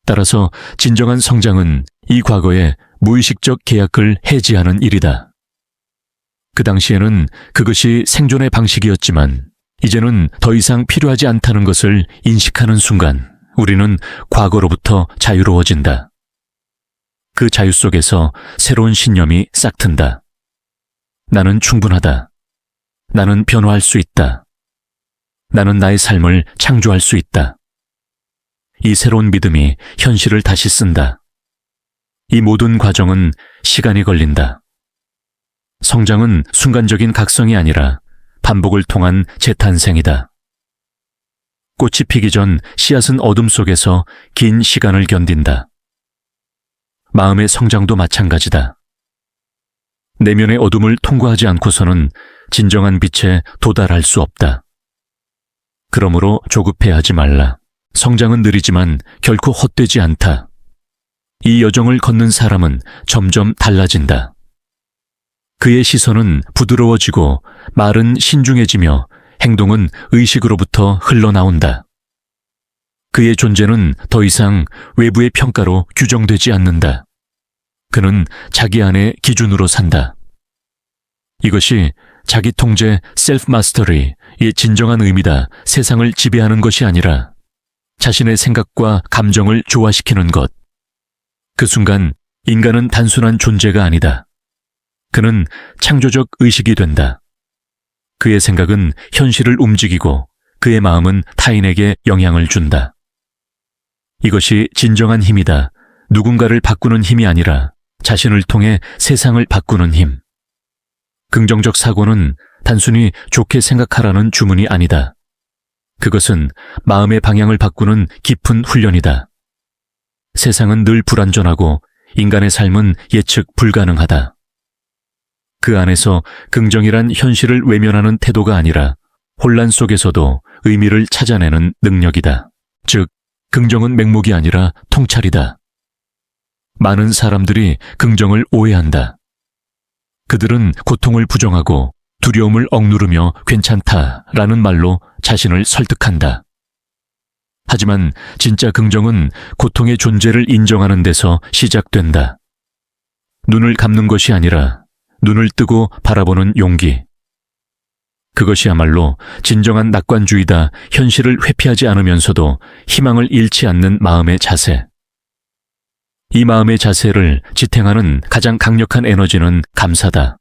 A: 따라서 진정한 성장은 이 과거의 무의식적 계약을 해지하는 일이다. 그 당시에는 그것이 생존의 방식이었지만 이제는 더 이상 필요하지 않다는 것을 인식하는 순간 우리는 과거로부터 자유로워진다. 그 자유 속에서 새로운 신념이 싹튼다. 나는 충분하다. 나는 변화할 수 있다. 나는 나의 삶을 창조할 수 있다. 이 새로운 믿음이 현실을 다시 쓴다. 이 모든 과정은 시간이 걸린다. 성장은 순간적인 각성이 아니라 반복을 통한 재탄생이다. 꽃이 피기 전 씨앗은 어둠 속에서 긴 시간을 견딘다. 마음의 성장도 마찬가지다. 내면의 어둠을 통과하지 않고서는 진정한 빛에 도달할 수 없다. 그러므로 조급해하지 말라. 성장은 느리지만 결코 헛되지 않다. 이 여정을 걷는 사람은 점점 달라진다. 그의 시선은 부드러워지고 말은 신중해지며 행동은 의식으로부터 흘러나온다. 그의 존재는 더 이상 외부의 평가로 규정되지 않는다. 그는 자기 안의 기준으로 산다. 이것이 자기 통제, 셀프 마스터리의 진정한 의미다. 세상을 지배하는 것이 아니라 자신의 생각과 감정을 조화시키는 것. 그 순간 인간은 단순한 존재가 아니다. 그는 창조적 의식이 된다. 그의 생각은 현실을 움직이고 그의 마음은 타인에게 영향을 준다. 이것이 진정한 힘이다. 누군가를 바꾸는 힘이 아니라 자신을 통해 세상을 바꾸는 힘. 긍정적 사고는 단순히 좋게 생각하라는 주문이 아니다. 그것은 마음의 방향을 바꾸는 깊은 훈련이다. 세상은 늘 불완전하고 인간의 삶은 예측 불가능하다. 그 안에서 긍정이란 현실을 외면하는 태도가 아니라 혼란 속에서도 의미를 찾아내는 능력이다. 즉, 긍정은 맹목이 아니라 통찰이다. 많은 사람들이 긍정을 오해한다. 그들은 고통을 부정하고 두려움을 억누르며 괜찮다라는 말로 자신을 설득한다. 하지만 진짜 긍정은 고통의 존재를 인정하는 데서 시작된다. 눈을 감는 것이 아니라 눈을 뜨고 바라보는 용기. 그것이야말로 진정한 낙관주의다. 현실을 회피하지 않으면서도 희망을 잃지 않는 마음의 자세. 이 마음의 자세를 지탱하는 가장 강력한 에너지는 감사다.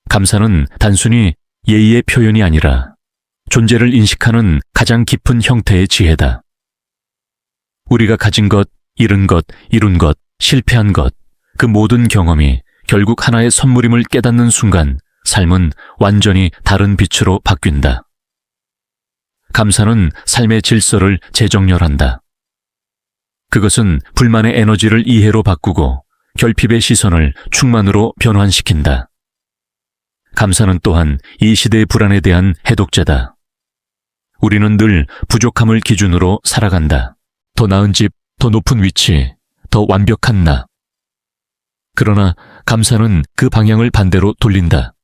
A: 감사는 단순히 예의의 표현이 아니라 존재를 인식하는 가장 깊은 형태의 지혜다. 우리가 가진 것, 잃은 것, 이룬 것, 실패한 것, 그 모든 경험이 결국 하나의 선물임을 깨닫는 순간 삶은 완전히 다른 빛으로 바뀐다. 감사는 삶의 질서를 재정렬한다. 그것은 불만의 에너지를 이해로 바꾸고 결핍의 시선을 충만으로 변환시킨다. 감사는 또한 이 시대의 불안에 대한 해독제다. 우리는 늘 부족함을 기준으로 살아간다. 더 나은 집, 더 높은 위치, 더 완벽한 나. 그러나 감사는 그 방향을 반대로 돌린다.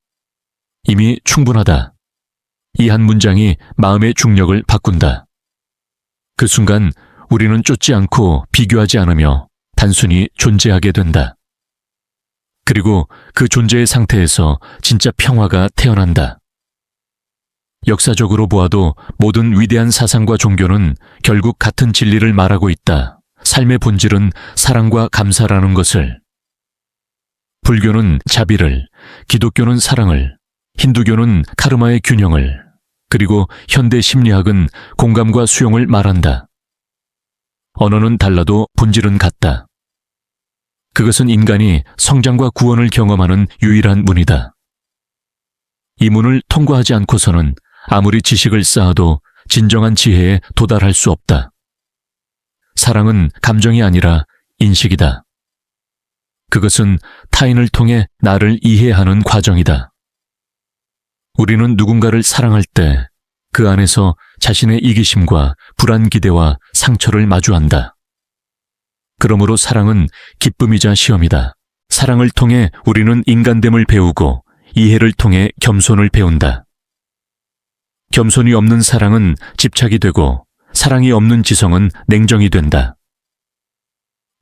A: 이미 충분하다. 이 한 문장이 마음의 중력을 바꾼다. 그 순간 우리는 쫓지 않고 비교하지 않으며 단순히 존재하게 된다. 그리고 그 존재의 상태에서 진짜 평화가 태어난다. 역사적으로 보아도 모든 위대한 사상과 종교는 결국 같은 진리를 말하고 있다. 삶의 본질은 사랑과 감사라는 것을. 불교는 자비를, 기독교는 사랑을, 힌두교는 카르마의 균형을, 그리고 현대 심리학은 공감과 수용을 말한다. 언어는 달라도 본질은 같다. 그것은 인간이 성장과 구원을 경험하는 유일한 문이다. 이 문을 통과하지 않고서는 아무리 지식을 쌓아도 진정한 지혜에 도달할 수 없다. 사랑은 감정이 아니라 인식이다. 그것은 타인을 통해 나를 이해하는 과정이다. 우리는 누군가를 사랑할 때 그 안에서 자신의 이기심과 불안 기대와 상처를 마주한다. 그러므로 사랑은 기쁨이자 시험이다. 사랑을 통해 우리는 인간됨을 배우고 이해를 통해 겸손을 배운다. 겸손이 없는 사랑은 집착이 되고 사랑이 없는 지성은 냉정이 된다.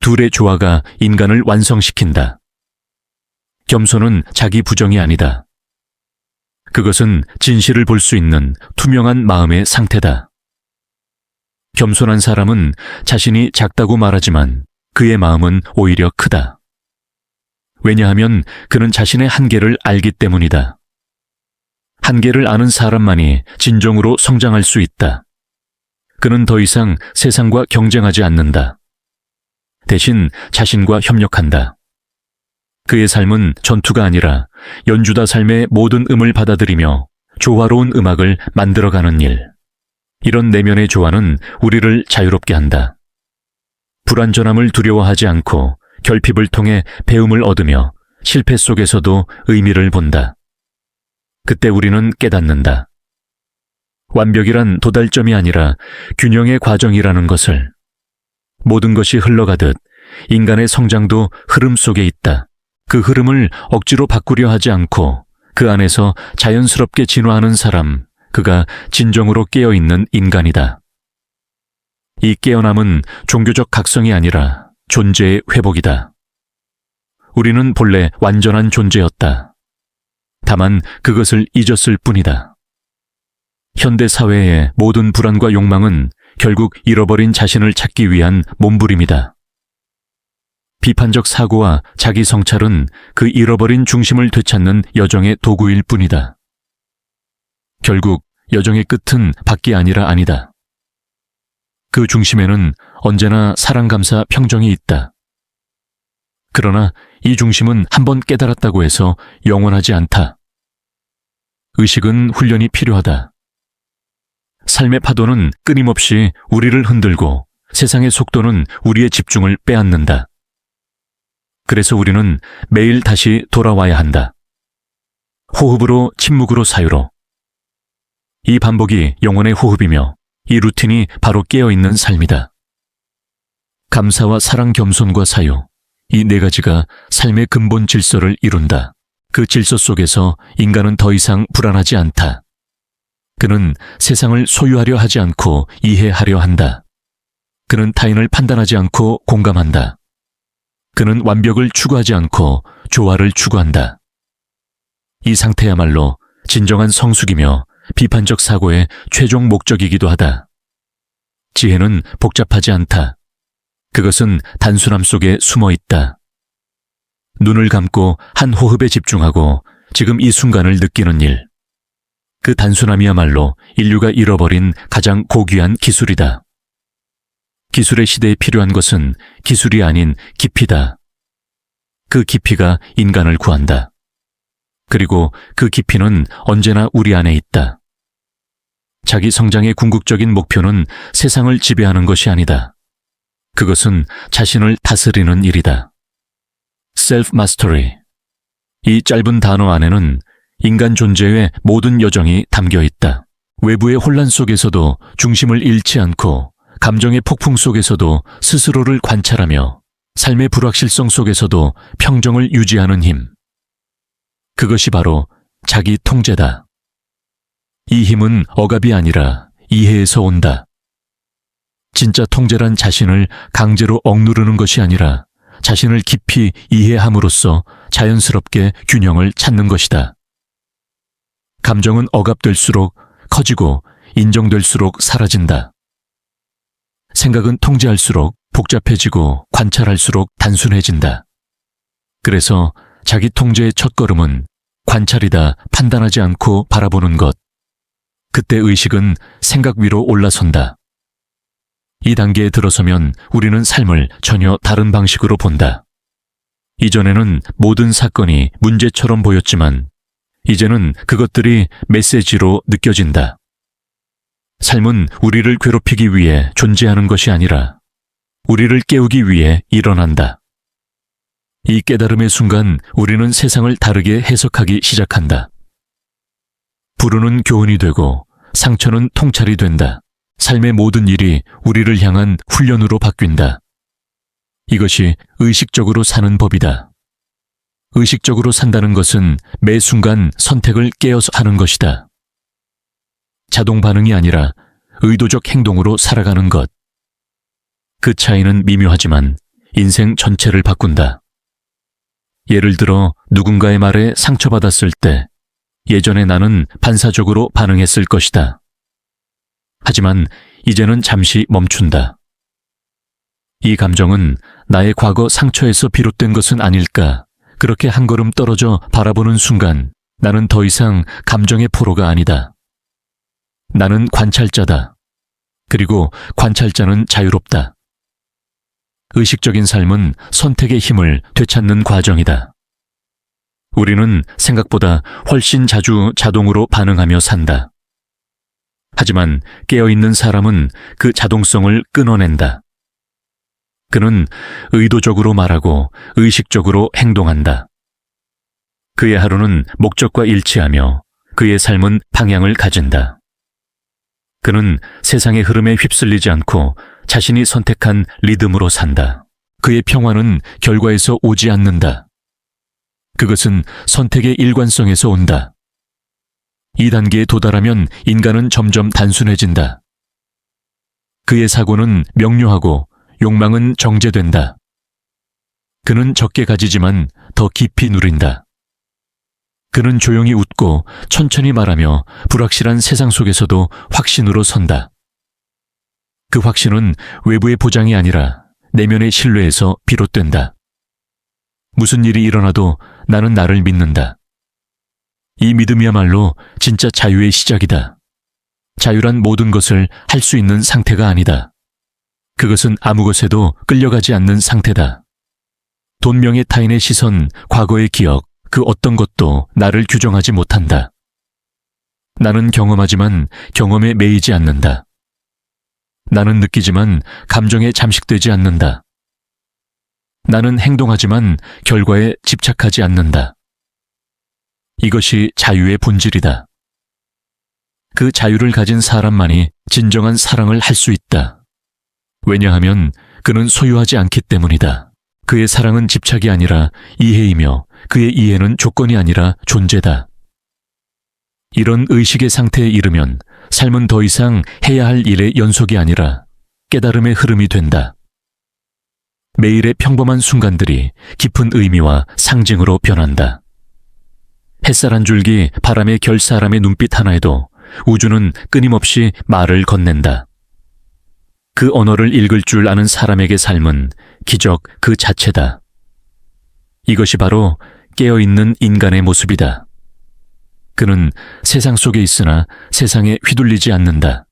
A: 둘의 조화가 인간을 완성시킨다. 겸손은 자기 부정이 아니다. 그것은 진실을 볼 수 있는 투명한 마음의 상태다. 겸손한 사람은 자신이 작다고 말하지만 그의 마음은 오히려 크다. 왜냐하면 그는 자신의 한계를 알기 때문이다. 한계를 아는 사람만이 진정으로 성장할 수 있다. 그는 더 이상 세상과 경쟁하지 않는다. 대신 자신과 협력한다. 그의 삶은 전투가 아니라 연주다 삶의 모든 음을 받아들이며 조화로운 음악을 만들어가는 일. 이런 내면의 조화는 우리를 자유롭게 한다. 불완전함을 두려워하지 않고 결핍을 통해 배움을 얻으며 실패 속에서도 의미를 본다. 그때 우리는 깨닫는다. 완벽이란 도달점이 아니라 균형의 과정이라는 것을. 모든 것이 흘러가듯 인간의 성장도 흐름 속에 있다. 그 흐름을 억지로 바꾸려 하지 않고 그 안에서 자연스럽게 진화하는 사람, 그가 진정으로 깨어있는 인간이다. 이 깨어남은 종교적 각성이 아니라 존재의 회복이다. 우리는 본래 완전한 존재였다. 다만 그것을 잊었을 뿐이다. 현대 사회의 모든 불안과 욕망은 결국 잃어버린 자신을 찾기 위한 몸부림이다. 비판적 사고와 자기 성찰은 그 잃어버린 중심을 되찾는 여정의 도구일 뿐이다. 결국 여정의 끝은 밖이 아니라 아니다. 그 중심에는 언제나 사랑, 감사, 평정이 있다. 그러나 이 중심은 한번 깨달았다고 해서 영원하지 않다. 의식은 훈련이 필요하다. 삶의 파도는 끊임없이 우리를 흔들고 세상의 속도는 우리의 집중을 빼앗는다. 그래서 우리는 매일 다시 돌아와야 한다. 호흡으로, 침묵으로, 사유로. 이 반복이 영혼의 호흡이며 이 루틴이 바로 깨어있는 삶이다. 감사와 사랑, 겸손과 사유, 이 네 가지가 삶의 근본 질서를 이룬다. 그 질서 속에서 인간은 더 이상 불안하지 않다. 그는 세상을 소유하려 하지 않고 이해하려 한다. 그는 타인을 판단하지 않고 공감한다. 그는 완벽을 추구하지 않고 조화를 추구한다. 이 상태야말로 진정한 성숙이며 비판적 사고의 최종 목적이기도 하다. 지혜는 복잡하지 않다. 그것은 단순함 속에 숨어 있다. 눈을 감고 한 호흡에 집중하고 지금 이 순간을 느끼는 일. 그 단순함이야말로 인류가 잃어버린 가장 고귀한 기술이다. 기술의 시대에 필요한 것은 기술이 아닌 깊이다. 그 깊이가 인간을 구한다. 그리고 그 깊이는 언제나 우리 안에 있다. 자기 성장의 궁극적인 목표는 세상을 지배하는 것이 아니다. 그것은 자신을 다스리는 일이다. self-mastery. 이 짧은 단어 안에는 인간 존재의 모든 여정이 담겨 있다. 외부의 혼란 속에서도 중심을 잃지 않고 감정의 폭풍 속에서도 스스로를 관찰하며 삶의 불확실성 속에서도 평정을 유지하는 힘. 그것이 바로 자기 통제다. 이 힘은 억압이 아니라 이해에서 온다. 진짜 통제란 자신을 강제로 억누르는 것이 아니라 자신을 깊이 이해함으로써 자연스럽게 균형을 찾는 것이다. 감정은 억압될수록 커지고 인정될수록 사라진다. 생각은 통제할수록 복잡해지고 관찰할수록 단순해진다. 그래서 자기 통제의 첫걸음은 관찰이다. 판단하지 않고 바라보는 것. 그때 의식은 생각 위로 올라선다. 이 단계에 들어서면 우리는 삶을 전혀 다른 방식으로 본다. 이전에는 모든 사건이 문제처럼 보였지만 이제는 그것들이 메시지로 느껴진다. 삶은 우리를 괴롭히기 위해 존재하는 것이 아니라 우리를 깨우기 위해 일어난다. 이 깨달음의 순간 우리는 세상을 다르게 해석하기 시작한다. 불운은 교훈이 되고 상처는 통찰이 된다. 삶의 모든 일이 우리를 향한 훈련으로 바뀐다. 이것이 의식적으로 사는 법이다. 의식적으로 산다는 것은 매 순간 선택을 깨어서 하는 것이다. 자동 반응이 아니라 의도적 행동으로 살아가는 것. 그 차이는 미묘하지만 인생 전체를 바꾼다. 예를 들어 누군가의 말에 상처받았을 때 예전에 나는 반사적으로 반응했을 것이다. 하지만 이제는 잠시 멈춘다. 이 감정은 나의 과거 상처에서 비롯된 것은 아닐까? 그렇게 한 걸음 떨어져 바라보는 순간 나는 더 이상 감정의 포로가 아니다. 나는 관찰자다. 그리고 관찰자는 자유롭다. 의식적인 삶은 선택의 힘을 되찾는 과정이다. 우리는 생각보다 훨씬 자주 자동으로 반응하며 산다. 하지만 깨어있는 사람은 그 자동성을 끊어낸다. 그는 의도적으로 말하고 의식적으로 행동한다. 그의 하루는 목적과 일치하며 그의 삶은 방향을 가진다. 그는 세상의 흐름에 휩쓸리지 않고 자신이 선택한 리듬으로 산다. 그의 평화는 결과에서 오지 않는다. 그것은 선택의 일관성에서 온다. 이 단계에 도달하면 인간은 점점 단순해진다. 그의 사고는 명료하고 욕망은 정제된다. 그는 적게 가지지만 더 깊이 누린다. 그는 조용히 웃고 천천히 말하며 불확실한 세상 속에서도 확신으로 선다. 그 확신은 외부의 보장이 아니라 내면의 신뢰에서 비롯된다. 무슨 일이 일어나도 나는 나를 믿는다. 이 믿음이야말로 진짜 자유의 시작이다. 자유란 모든 것을 할 수 있는 상태가 아니다. 그것은 아무 것에도 끌려가지 않는 상태다. 돈, 명예, 타인의 시선, 과거의 기억, 그 어떤 것도 나를 규정하지 못한다. 나는 경험하지만 경험에 매이지 않는다. 나는 느끼지만 감정에 잠식되지 않는다. 나는 행동하지만 결과에 집착하지 않는다. 이것이 자유의 본질이다. 그 자유를 가진 사람만이 진정한 사랑을 할 수 있다. 왜냐하면 그는 소유하지 않기 때문이다. 그의 사랑은 집착이 아니라 이해이며 그의 이해는 조건이 아니라 존재다. 이런 의식의 상태에 이르면 삶은 더 이상 해야 할 일의 연속이 아니라 깨달음의 흐름이 된다. 매일의 평범한 순간들이 깊은 의미와 상징으로 변한다. 햇살 한 줄기, 바람의 결, 사람의 눈빛 하나에도 우주는 끊임없이 말을 건넨다. 그 언어를 읽을 줄 아는 사람에게 삶은 기적 그 자체다. 이것이 바로 깨어있는 인간의 모습이다. 그는 세상 속에 있으나 세상에 휘둘리지 않는다.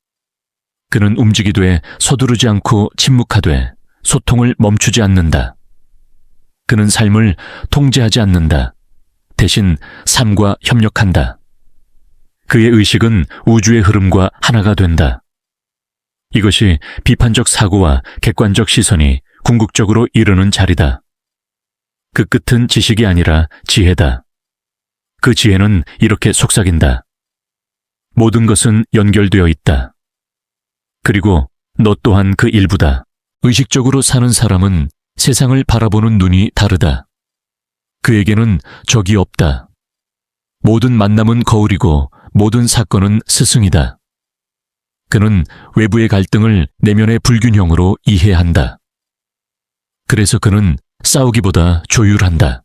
A: 그는 움직이되 서두르지 않고 침묵하되 소통을 멈추지 않는다. 그는 삶을 통제하지 않는다. 대신 삶과 협력한다. 그의 의식은 우주의 흐름과 하나가 된다. 이것이 비판적 사고와 객관적 시선이 궁극적으로 이르는 자리다. 그 끝은 지식이 아니라 지혜다. 그 지혜는 이렇게 속삭인다. 모든 것은 연결되어 있다. 그리고 너 또한 그 일부다. 의식적으로 사는 사람은 세상을 바라보는 눈이 다르다. 그에게는 적이 없다. 모든 만남은 거울이고 모든 사건은 스승이다. 그는 외부의 갈등을 내면의 불균형으로 이해한다. 그래서 그는 싸우기보다 조율한다.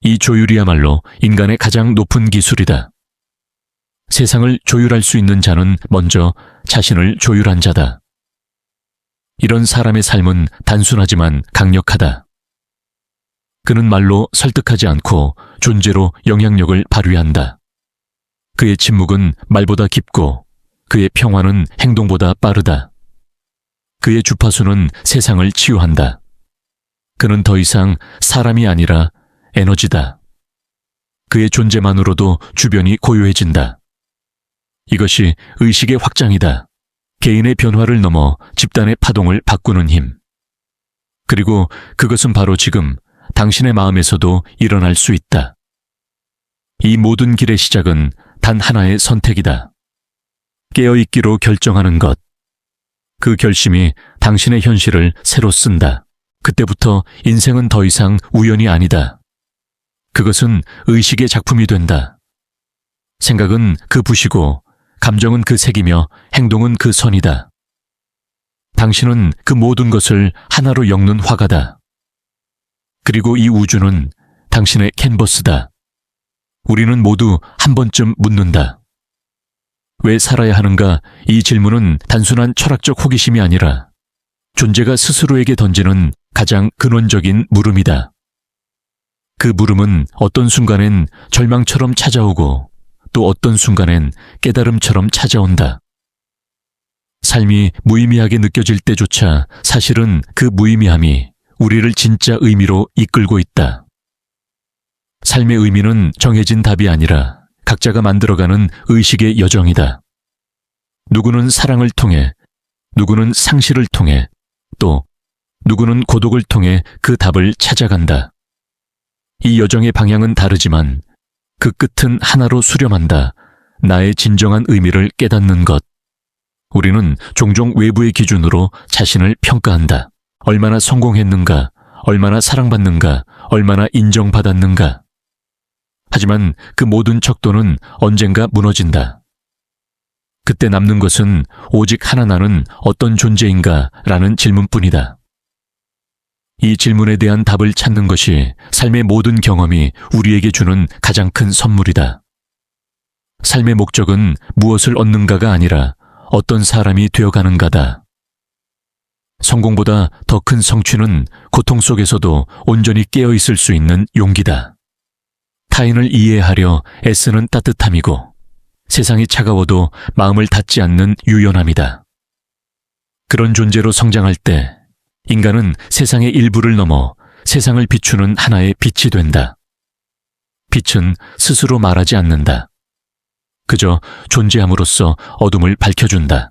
A: 이 조율이야말로 인간의 가장 높은 기술이다. 세상을 조율할 수 있는 자는 먼저 자신을 조율한 자다. 이런 사람의 삶은 단순하지만 강력하다. 그는 말로 설득하지 않고 존재로 영향력을 발휘한다. 그의 침묵은 말보다 깊고 그의 평화는 행동보다 빠르다. 그의 주파수는 세상을 치유한다. 그는 더 이상 사람이 아니라 에너지다. 그의 존재만으로도 주변이 고요해진다. 이것이 의식의 확장이다. 개인의 변화를 넘어 집단의 파동을 바꾸는 힘. 그리고 그것은 바로 지금 당신의 마음에서도 일어날 수 있다. 이 모든 길의 시작은 단 하나의 선택이다. 깨어있기로 결정하는 것. 그 결심이 당신의 현실을 새로 쓴다. 그때부터 인생은 더 이상 우연이 아니다. 그것은 의식의 작품이 된다. 생각은 그 붓이고 감정은 그 색이며 행동은 그 선이다. 당신은 그 모든 것을 하나로 엮는 화가다. 그리고 이 우주는 당신의 캔버스다. 우리는 모두 한 번쯤 묻는다. 왜 살아야 하는가? 이 질문은 단순한 철학적 호기심이 아니라 존재가 스스로에게 던지는 가장 근원적인 물음이다. 그 물음은 어떤 순간엔 절망처럼 찾아오고 또 어떤 순간엔 깨달음처럼 찾아온다. 삶이 무의미하게 느껴질 때조차 사실은 그 무의미함이 우리를 진짜 의미로 이끌고 있다. 삶의 의미는 정해진 답이 아니라 각자가 만들어가는 의식의 여정이다. 누구는 사랑을 통해, 누구는 상실을 통해, 또 누구는 고독을 통해 그 답을 찾아간다. 이 여정의 방향은 다르지만 그 끝은 하나로 수렴한다. 나의 진정한 의미를 깨닫는 것. 우리는 종종 외부의 기준으로 자신을 평가한다. 얼마나 성공했는가, 얼마나 사랑받는가, 얼마나 인정받았는가. 하지만 그 모든 척도는 언젠가 무너진다. 그때 남는 것은 오직 하나, 나는 어떤 존재인가 라는 질문뿐이다. 이 질문에 대한 답을 찾는 것이 삶의 모든 경험이 우리에게 주는 가장 큰 선물이다. 삶의 목적은 무엇을 얻는가가 아니라 어떤 사람이 되어가는가다. 성공보다 더 큰 성취는 고통 속에서도 온전히 깨어있을 수 있는 용기다. 타인을 이해하려 애쓰는 따뜻함이고 세상이 차가워도 마음을 닫지 않는 유연함이다. 그런 존재로 성장할 때 인간은 세상의 일부를 넘어 세상을 비추는 하나의 빛이 된다. 빛은 스스로 말하지 않는다. 그저 존재함으로써 어둠을 밝혀준다.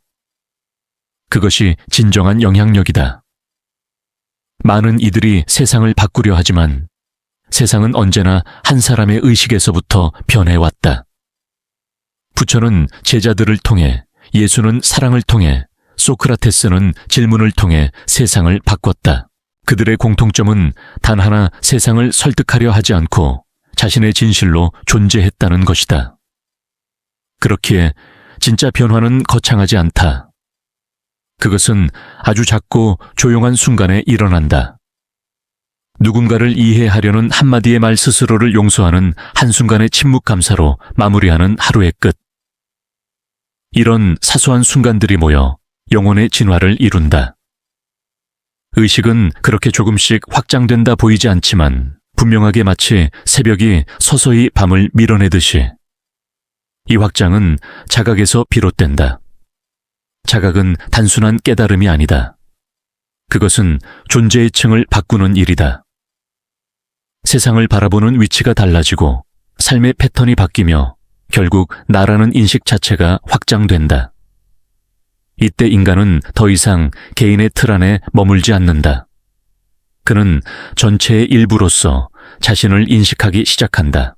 A: 그것이 진정한 영향력이다. 많은 이들이 세상을 바꾸려 하지만 세상은 언제나 한 사람의 의식에서부터 변해왔다. 부처는 제자들을 통해, 예수는 사랑을 통해, 소크라테스는 질문을 통해 세상을 바꿨다. 그들의 공통점은 단 하나 세상을 설득하려 하지 않고 자신의 진실로 존재했다는 것이다. 그렇기에 진짜 변화는 거창하지 않다. 그것은 아주 작고 조용한 순간에 일어난다. 누군가를 이해하려는 한마디의 말 스스로를 용서하는 한순간의 침묵 감사로 마무리하는 하루의 끝. 이런 사소한 순간들이 모여 영혼의 진화를 이룬다. 의식은 그렇게 조금씩 확장된다 보이지 않지만 분명하게 마치 새벽이 서서히 밤을 밀어내듯이 이 확장은 자각에서 비롯된다. 자각은 단순한 깨달음이 아니다. 그것은 존재의 층을 바꾸는 일이다. 세상을 바라보는 위치가 달라지고 삶의 패턴이 바뀌며 결국 나라는 인식 자체가 확장된다. 이때 인간은 더 이상 개인의 틀 안에 머물지 않는다. 그는 전체의 일부로서 자신을 인식하기 시작한다.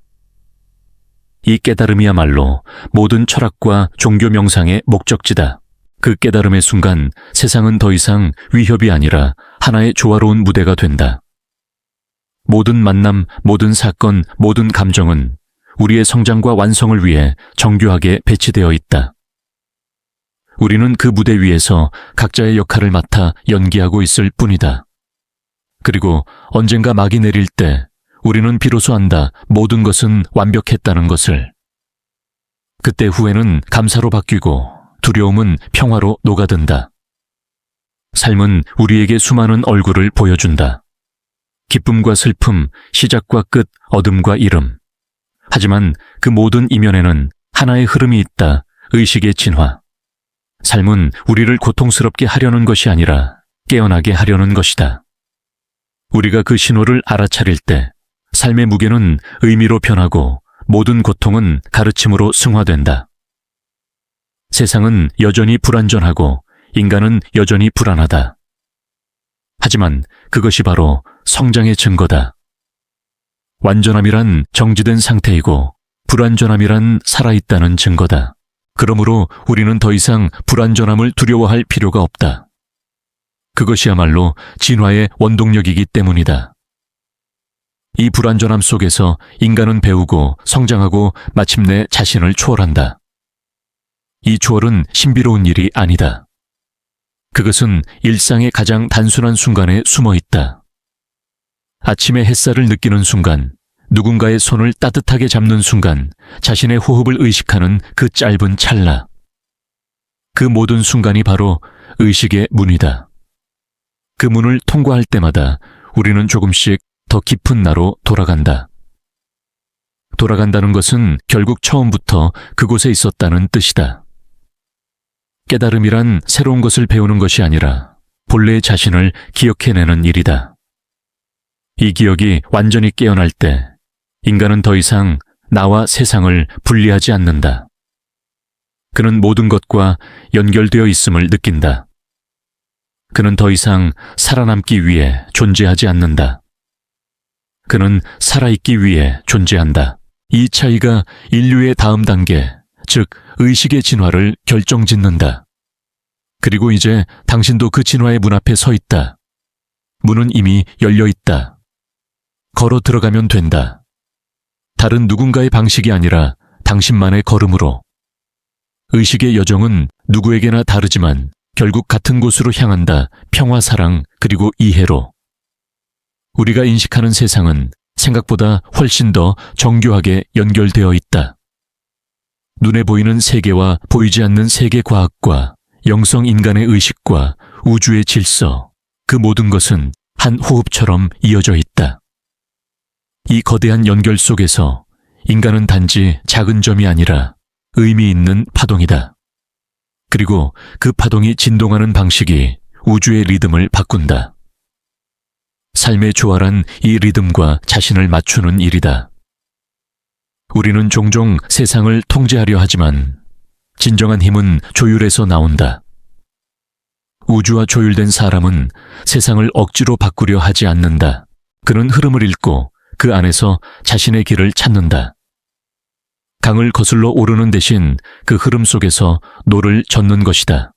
A: 이 깨달음이야말로 모든 철학과 종교 명상의 목적지다. 그 깨달음의 순간 세상은 더 이상 위협이 아니라 하나의 조화로운 무대가 된다. 모든 만남, 모든 사건, 모든 감정은 우리의 성장과 완성을 위해 정교하게 배치되어 있다. 우리는 그 무대 위에서 각자의 역할을 맡아 연기하고 있을 뿐이다. 그리고 언젠가 막이 내릴 때 우리는 비로소 안다. 모든 것은 완벽했다는 것을. 그때 후회는 감사로 바뀌고 두려움은 평화로 녹아든다. 삶은 우리에게 수많은 얼굴을 보여준다. 기쁨과 슬픔, 시작과 끝, 어둠과 이름. 하지만 그 모든 이면에는 하나의 흐름이 있다. 의식의 진화. 삶은 우리를 고통스럽게 하려는 것이 아니라 깨어나게 하려는 것이다. 우리가 그 신호를 알아차릴 때 삶의 무게는 의미로 변하고 모든 고통은 가르침으로 승화된다. 세상은 여전히 불완전하고 인간은 여전히 불안하다. 하지만 그것이 바로 성장의 증거다. 완전함이란 정지된 상태이고 불완전함이란 살아있다는 증거다. 그러므로 우리는 더 이상 불완전함을 두려워할 필요가 없다. 그것이야말로 진화의 원동력이기 때문이다. 이 불완전함 속에서 인간은 배우고 성장하고 마침내 자신을 초월한다. 이 초월은 신비로운 일이 아니다. 그것은 일상의 가장 단순한 순간에 숨어 있다. 아침의 햇살을 느끼는 순간, 누군가의 손을 따뜻하게 잡는 순간, 자신의 호흡을 의식하는 그 짧은 찰나. 그 모든 순간이 바로 의식의 문이다. 그 문을 통과할 때마다 우리는 조금씩 더 깊은 나로 돌아간다. 돌아간다는 것은 결국 처음부터 그곳에 있었다는 뜻이다. 깨달음이란 새로운 것을 배우는 것이 아니라 본래의 자신을 기억해내는 일이다. 이 기억이 완전히 깨어날 때 인간은 더 이상 나와 세상을 분리하지 않는다. 그는 모든 것과 연결되어 있음을 느낀다. 그는 더 이상 살아남기 위해 존재하지 않는다. 그는 살아있기 위해 존재한다. 이 차이가 인류의 다음 단계, 즉 의식의 진화를 결정짓는다. 그리고 이제 당신도 그 진화의 문 앞에 서 있다. 문은 이미 열려 있다. 걸어 들어가면 된다. 다른 누군가의 방식이 아니라 당신만의 걸음으로. 의식의 여정은 누구에게나 다르지만 결국 같은 곳으로 향한다. 평화, 사랑, 그리고 이해로. 우리가 인식하는 세상은 생각보다 훨씬 더 정교하게 연결되어 있다. 눈에 보이는 세계와 보이지 않는 세계 과학과 영성 인간의 의식과 우주의 질서, 그 모든 것은 한 호흡처럼 이어져 있다. 이 거대한 연결 속에서 인간은 단지 작은 점이 아니라 의미 있는 파동이다. 그리고 그 파동이 진동하는 방식이 우주의 리듬을 바꾼다. 삶의 조화란 이 리듬과 자신을 맞추는 일이다. 우리는 종종 세상을 통제하려 하지만 진정한 힘은 조율에서 나온다. 우주와 조율된 사람은 세상을 억지로 바꾸려 하지 않는다. 그는 흐름을 읽고 그 안에서 자신의 길을 찾는다. 강을 거슬러 오르는 대신 그 흐름 속에서 노를 젓는 것이다.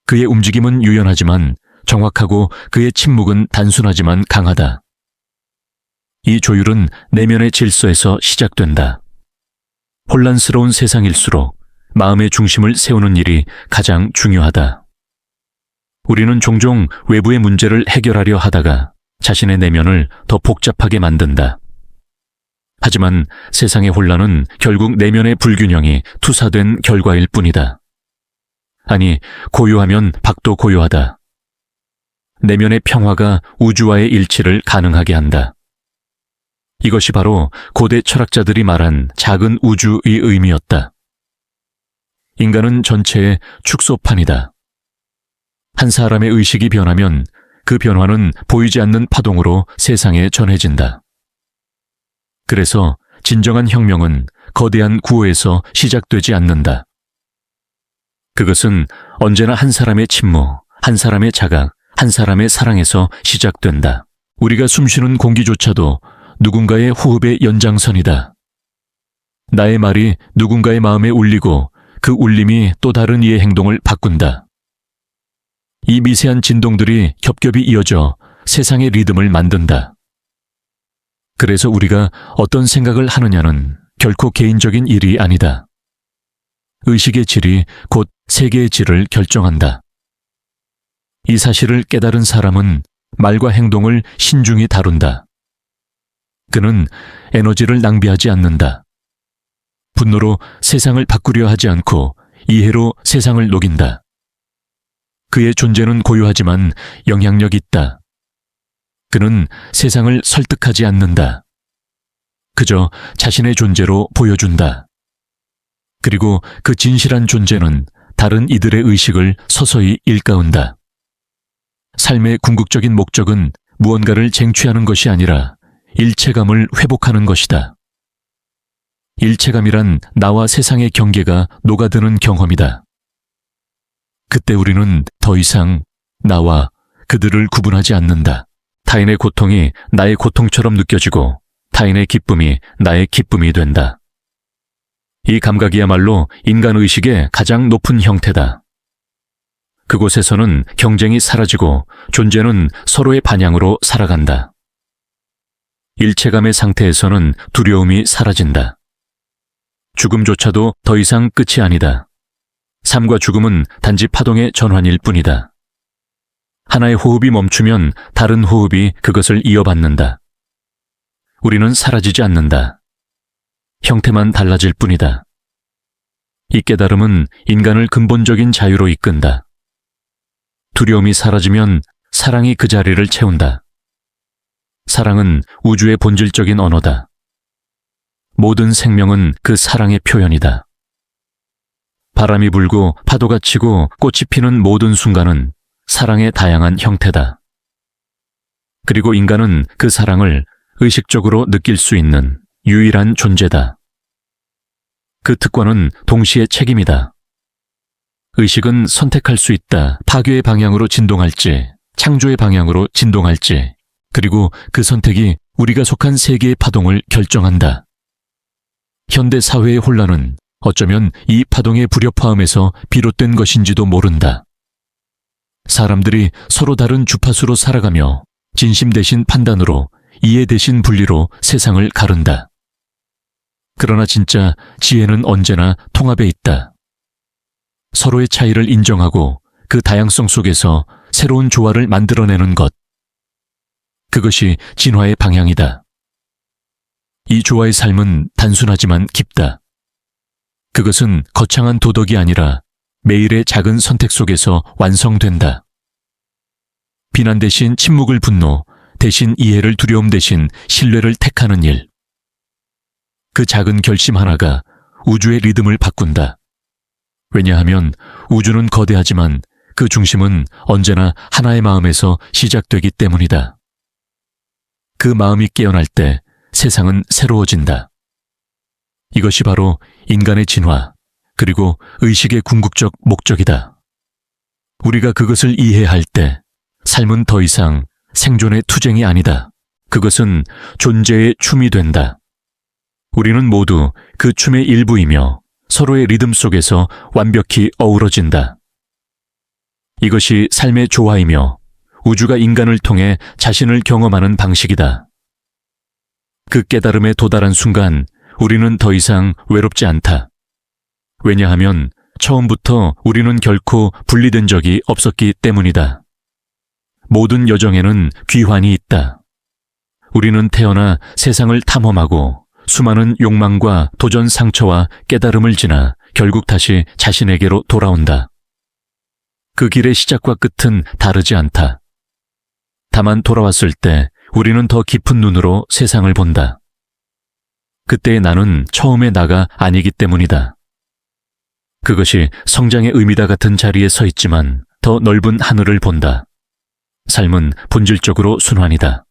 A: 그의 움직임은 유연하지만 정확하고 그의 침묵은 단순하지만 강하다. 이 조율은 내면의 질서에서 시작된다. 혼란스러운 세상일수록 마음의 중심을 세우는 일이 가장 중요하다. 우리는 종종 외부의 문제를 해결하려 하다가 자신의 내면을 더 복잡하게 만든다. 하지만 세상의 혼란은 결국 내면의 불균형이 투사된 결과일 뿐이다. 아니, 고요하면 밖도 고요하다. 내면의 평화가 우주와의 일치를 가능하게 한다. 이것이 바로 고대 철학자들이 말한 작은 우주의 의미였다. 인간은 전체의 축소판이다. 한 사람의 의식이 변하면 그 변화는 보이지 않는 파동으로 세상에 전해진다. 그래서 진정한 혁명은 거대한 구호에서 시작되지 않는다. 그것은 언제나 한 사람의 침묵, 한 사람의 자각, 한 사람의 사랑에서 시작된다. 우리가 숨쉬는 공기조차도 누군가의 호흡의 연장선이다. 나의 말이 누군가의 마음에 울리고 그 울림이 또 다른 이의 행동을 바꾼다. 이 미세한 진동들이 겹겹이 이어져 세상의 리듬을 만든다. 그래서 우리가 어떤 생각을 하느냐는 결코 개인적인 일이 아니다. 의식의 질이 곧 세계의 질을 결정한다. 이 사실을 깨달은 사람은 말과 행동을 신중히 다룬다. 그는 에너지를 낭비하지 않는다. 분노로 세상을 바꾸려 하지 않고 이해로 세상을 녹인다. 그의 존재는 고요하지만 영향력이 있다. 그는 세상을 설득하지 않는다. 그저 자신의 존재로 보여준다. 그리고 그 진실한 존재는 다른 이들의 의식을 서서히 일깨운다. 삶의 궁극적인 목적은 무언가를 쟁취하는 것이 아니라 일체감을 회복하는 것이다. 일체감이란 나와 세상의 경계가 녹아드는 경험이다. 그때 우리는 더 이상 나와 그들을 구분하지 않는다. 타인의 고통이 나의 고통처럼 느껴지고 타인의 기쁨이 나의 기쁨이 된다. 이 감각이야말로 인간의식의 가장 높은 형태다. 그곳에서는 경쟁이 사라지고 존재는 서로의 반향으로 살아간다. 일체감의 상태에서는 두려움이 사라진다. 죽음조차도 더 이상 끝이 아니다. 삶과 죽음은 단지 파동의 전환일 뿐이다. 하나의 호흡이 멈추면 다른 호흡이 그것을 이어받는다. 우리는 사라지지 않는다. 형태만 달라질 뿐이다. 이 깨달음은 인간을 근본적인 자유로 이끈다. 두려움이 사라지면 사랑이 그 자리를 채운다. 사랑은 우주의 본질적인 언어다. 모든 생명은 그 사랑의 표현이다. 바람이 불고 파도가 치고 꽃이 피는 모든 순간은 사랑의 다양한 형태다. 그리고 인간은 그 사랑을 의식적으로 느낄 수 있는 유일한 존재다. 그 특권은 동시에 책임이다. 의식은 선택할 수 있다. 파괴의 방향으로 진동할지, 창조의 방향으로 진동할지, 그리고 그 선택이 우리가 속한 세계의 파동을 결정한다. 현대 사회의 혼란은 어쩌면 이 파동의 불협화음에서 비롯된 것인지도 모른다. 사람들이 서로 다른 주파수로 살아가며 진심 대신 판단으로, 이해 대신 분리로 세상을 가른다. 그러나 진짜 지혜는 언제나 통합에 있다. 서로의 차이를 인정하고 그 다양성 속에서 새로운 조화를 만들어내는 것. 그것이 진화의 방향이다. 이 조화의 삶은 단순하지만 깊다. 그것은 거창한 도덕이 아니라 매일의 작은 선택 속에서 완성된다. 비난 대신 침묵을 분노, 대신 이해를 두려움 대신 신뢰를 택하는 일. 그 작은 결심 하나가 우주의 리듬을 바꾼다. 왜냐하면 우주는 거대하지만 그 중심은 언제나 하나의 마음에서 시작되기 때문이다. 그 마음이 깨어날 때 세상은 새로워진다. 이것이 바로 인간의 진화, 그리고 의식의 궁극적 목적이다. 우리가 그것을 이해할 때 삶은 더 이상 생존의 투쟁이 아니다. 그것은 존재의 춤이 된다. 우리는 모두 그 춤의 일부이며 서로의 리듬 속에서 완벽히 어우러진다. 이것이 삶의 조화이며 우주가 인간을 통해 자신을 경험하는 방식이다. 그 깨달음에 도달한 순간 우리는 더 이상 외롭지 않다. 왜냐하면 처음부터 우리는 결코 분리된 적이 없었기 때문이다. 모든 여정에는 귀환이 있다. 우리는 태어나 세상을 탐험하고 수많은 욕망과 도전 상처와 깨달음을 지나 결국 다시 자신에게로 돌아온다. 그 길의 시작과 끝은 다르지 않다. 다만 돌아왔을 때 우리는 더 깊은 눈으로 세상을 본다. 그때의 나는 처음의 나가 아니기 때문이다. 그것이 성장의 의미다 같은 자리에 서 있지만 더 넓은 하늘을 본다. 삶은 본질적으로 순환이다.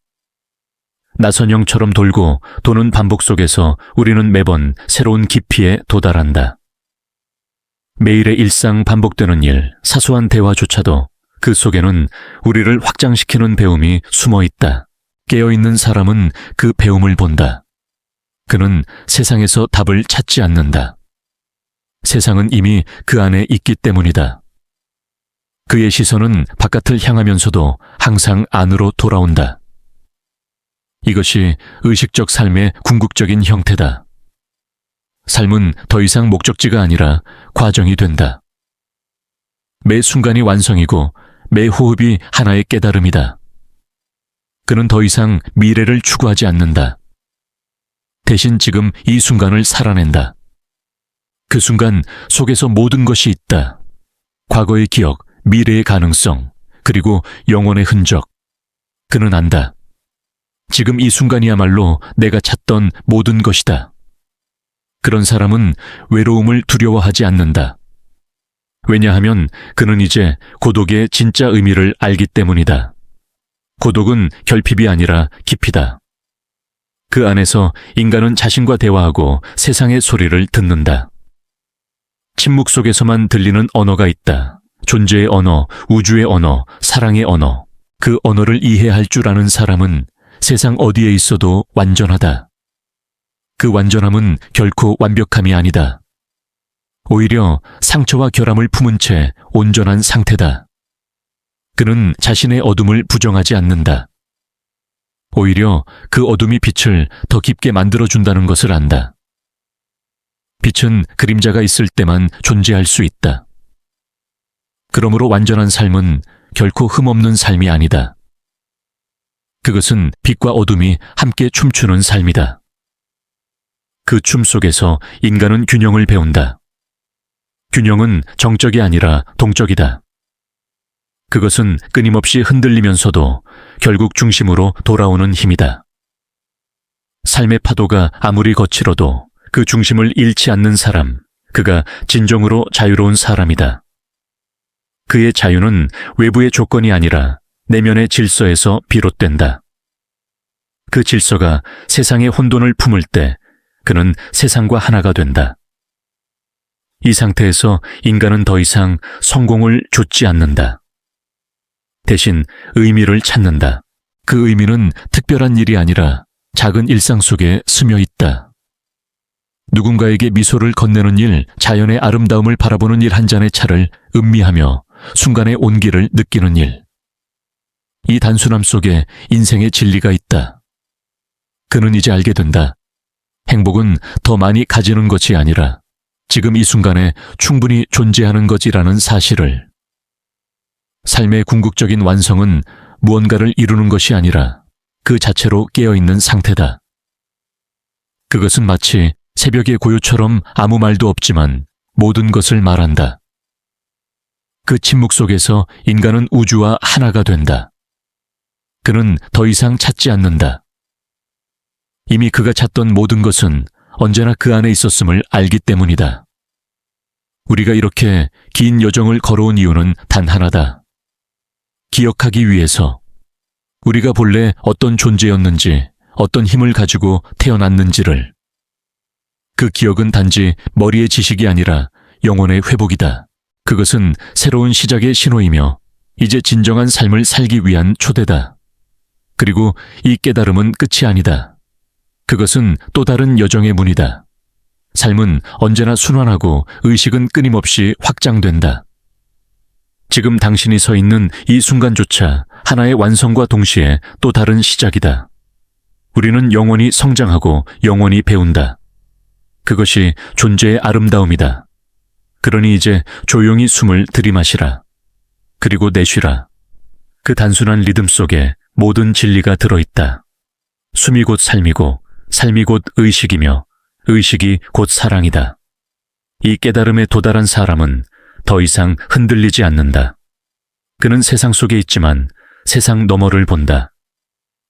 A: 나선형처럼 돌고 도는 반복 속에서 우리는 매번 새로운 깊이에 도달한다. 매일의 일상 반복되는 일, 사소한 대화조차도 그 속에는 우리를 확장시키는 배움이 숨어 있다. 깨어있는 사람은 그 배움을 본다. 그는 세상에서 답을 찾지 않는다. 세상은 이미 그 안에 있기 때문이다. 그의 시선은 바깥을 향하면서도 항상 안으로 돌아온다. 이것이 의식적 삶의 궁극적인 형태다. 삶은 더 이상 목적지가 아니라 과정이 된다. 매 순간이 완성이고 매 호흡이 하나의 깨달음이다. 그는 더 이상 미래를 추구하지 않는다. 대신 지금 이 순간을 살아낸다. 그 순간 속에서 모든 것이 있다. 과거의 기억, 미래의 가능성, 그리고 영혼의 흔적. 그는 안다. 지금 이 순간이야말로 내가 찾던 모든 것이다. 그런 사람은 외로움을 두려워하지 않는다. 왜냐하면 그는 이제 고독의 진짜 의미를 알기 때문이다. 고독은 결핍이 아니라 깊이다. 그 안에서 인간은 자신과 대화하고 세상의 소리를 듣는다. 침묵 속에서만 들리는 언어가 있다. 존재의 언어, 우주의 언어, 사랑의 언어. 그 언어를 이해할 줄 아는 사람은 세상 어디에 있어도 완전하다. 그 완전함은 결코 완벽함이 아니다. 오히려 상처와 결함을 품은 채 온전한 상태다. 그는 자신의 어둠을 부정하지 않는다. 오히려 그 어둠이 빛을 더 깊게 만들어준다는 것을 안다. 빛은 그림자가 있을 때만 존재할 수 있다. 그러므로 완전한 삶은 결코 흠없는 삶이 아니다. 그것은 빛과 어둠이 함께 춤추는 삶이다. 그 춤 속에서 인간은 균형을 배운다. 균형은 정적이 아니라 동적이다. 그것은 끊임없이 흔들리면서도 결국 중심으로 돌아오는 힘이다. 삶의 파도가 아무리 거칠어도 그 중심을 잃지 않는 사람, 그가 진정으로 자유로운 사람이다. 그의 자유는 외부의 조건이 아니라 내면의 질서에서 비롯된다. 그 질서가 세상의 혼돈을 품을 때 그는 세상과 하나가 된다. 이 상태에서 인간은 더 이상 성공을 좇지 않는다. 대신 의미를 찾는다. 그 의미는 특별한 일이 아니라 작은 일상 속에 스며 있다. 누군가에게 미소를 건네는 일, 자연의 아름다움을 바라보는 일 한 잔의 차를 음미하며 순간의 온기를 느끼는 일. 이 단순함 속에 인생의 진리가 있다. 그는 이제 알게 된다. 행복은 더 많이 가지는 것이 아니라 지금 이 순간에 충분히 존재하는 것이라는 사실을. 삶의 궁극적인 완성은 무언가를 이루는 것이 아니라 그 자체로 깨어있는 상태다. 그것은 마치 새벽의 고요처럼 아무 말도 없지만 모든 것을 말한다. 그 침묵 속에서 인간은 우주와 하나가 된다. 그는 더 이상 찾지 않는다. 이미 그가 찾던 모든 것은 언제나 그 안에 있었음을 알기 때문이다. 우리가 이렇게 긴 여정을 걸어온 이유는 단 하나다. 기억하기 위해서. 우리가 본래 어떤 존재였는지, 어떤 힘을 가지고 태어났는지를. 그 기억은 단지 머리의 지식이 아니라 영혼의 회복이다. 그것은 새로운 시작의 신호이며 이제 진정한 삶을 살기 위한 초대다. 그리고 이 깨달음은 끝이 아니다. 그것은 또 다른 여정의 문이다. 삶은 언제나 순환하고 의식은 끊임없이 확장된다. 지금 당신이 서 있는 이 순간조차 하나의 완성과 동시에 또 다른 시작이다. 우리는 영원히 성장하고 영원히 배운다. 그것이 존재의 아름다움이다. 그러니 이제 조용히 숨을 들이마시라. 그리고 내쉬라. 그 단순한 리듬 속에 모든 진리가 들어있다. 숨이 곧 삶이고 삶이 곧 의식이며 의식이 곧 사랑이다. 이 깨달음에 도달한 사람은 더 이상 흔들리지 않는다. 그는 세상 속에 있지만 세상 너머를 본다.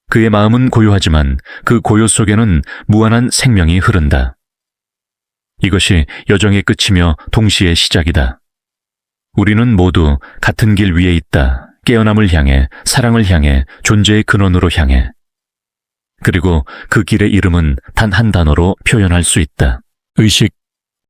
A: 그의 마음은 고요하지만 그 고요 속에는 무한한 생명이 흐른다. 이것이 여정의 끝이며 동시에 시작이다. 우리는 모두 같은 길 위에 있다. 깨어남을 향해, 사랑을 향해, 존재의 근원으로 향해. 그리고 그 길의 이름은 단 한 단어로 표현할 수 있다. 의식,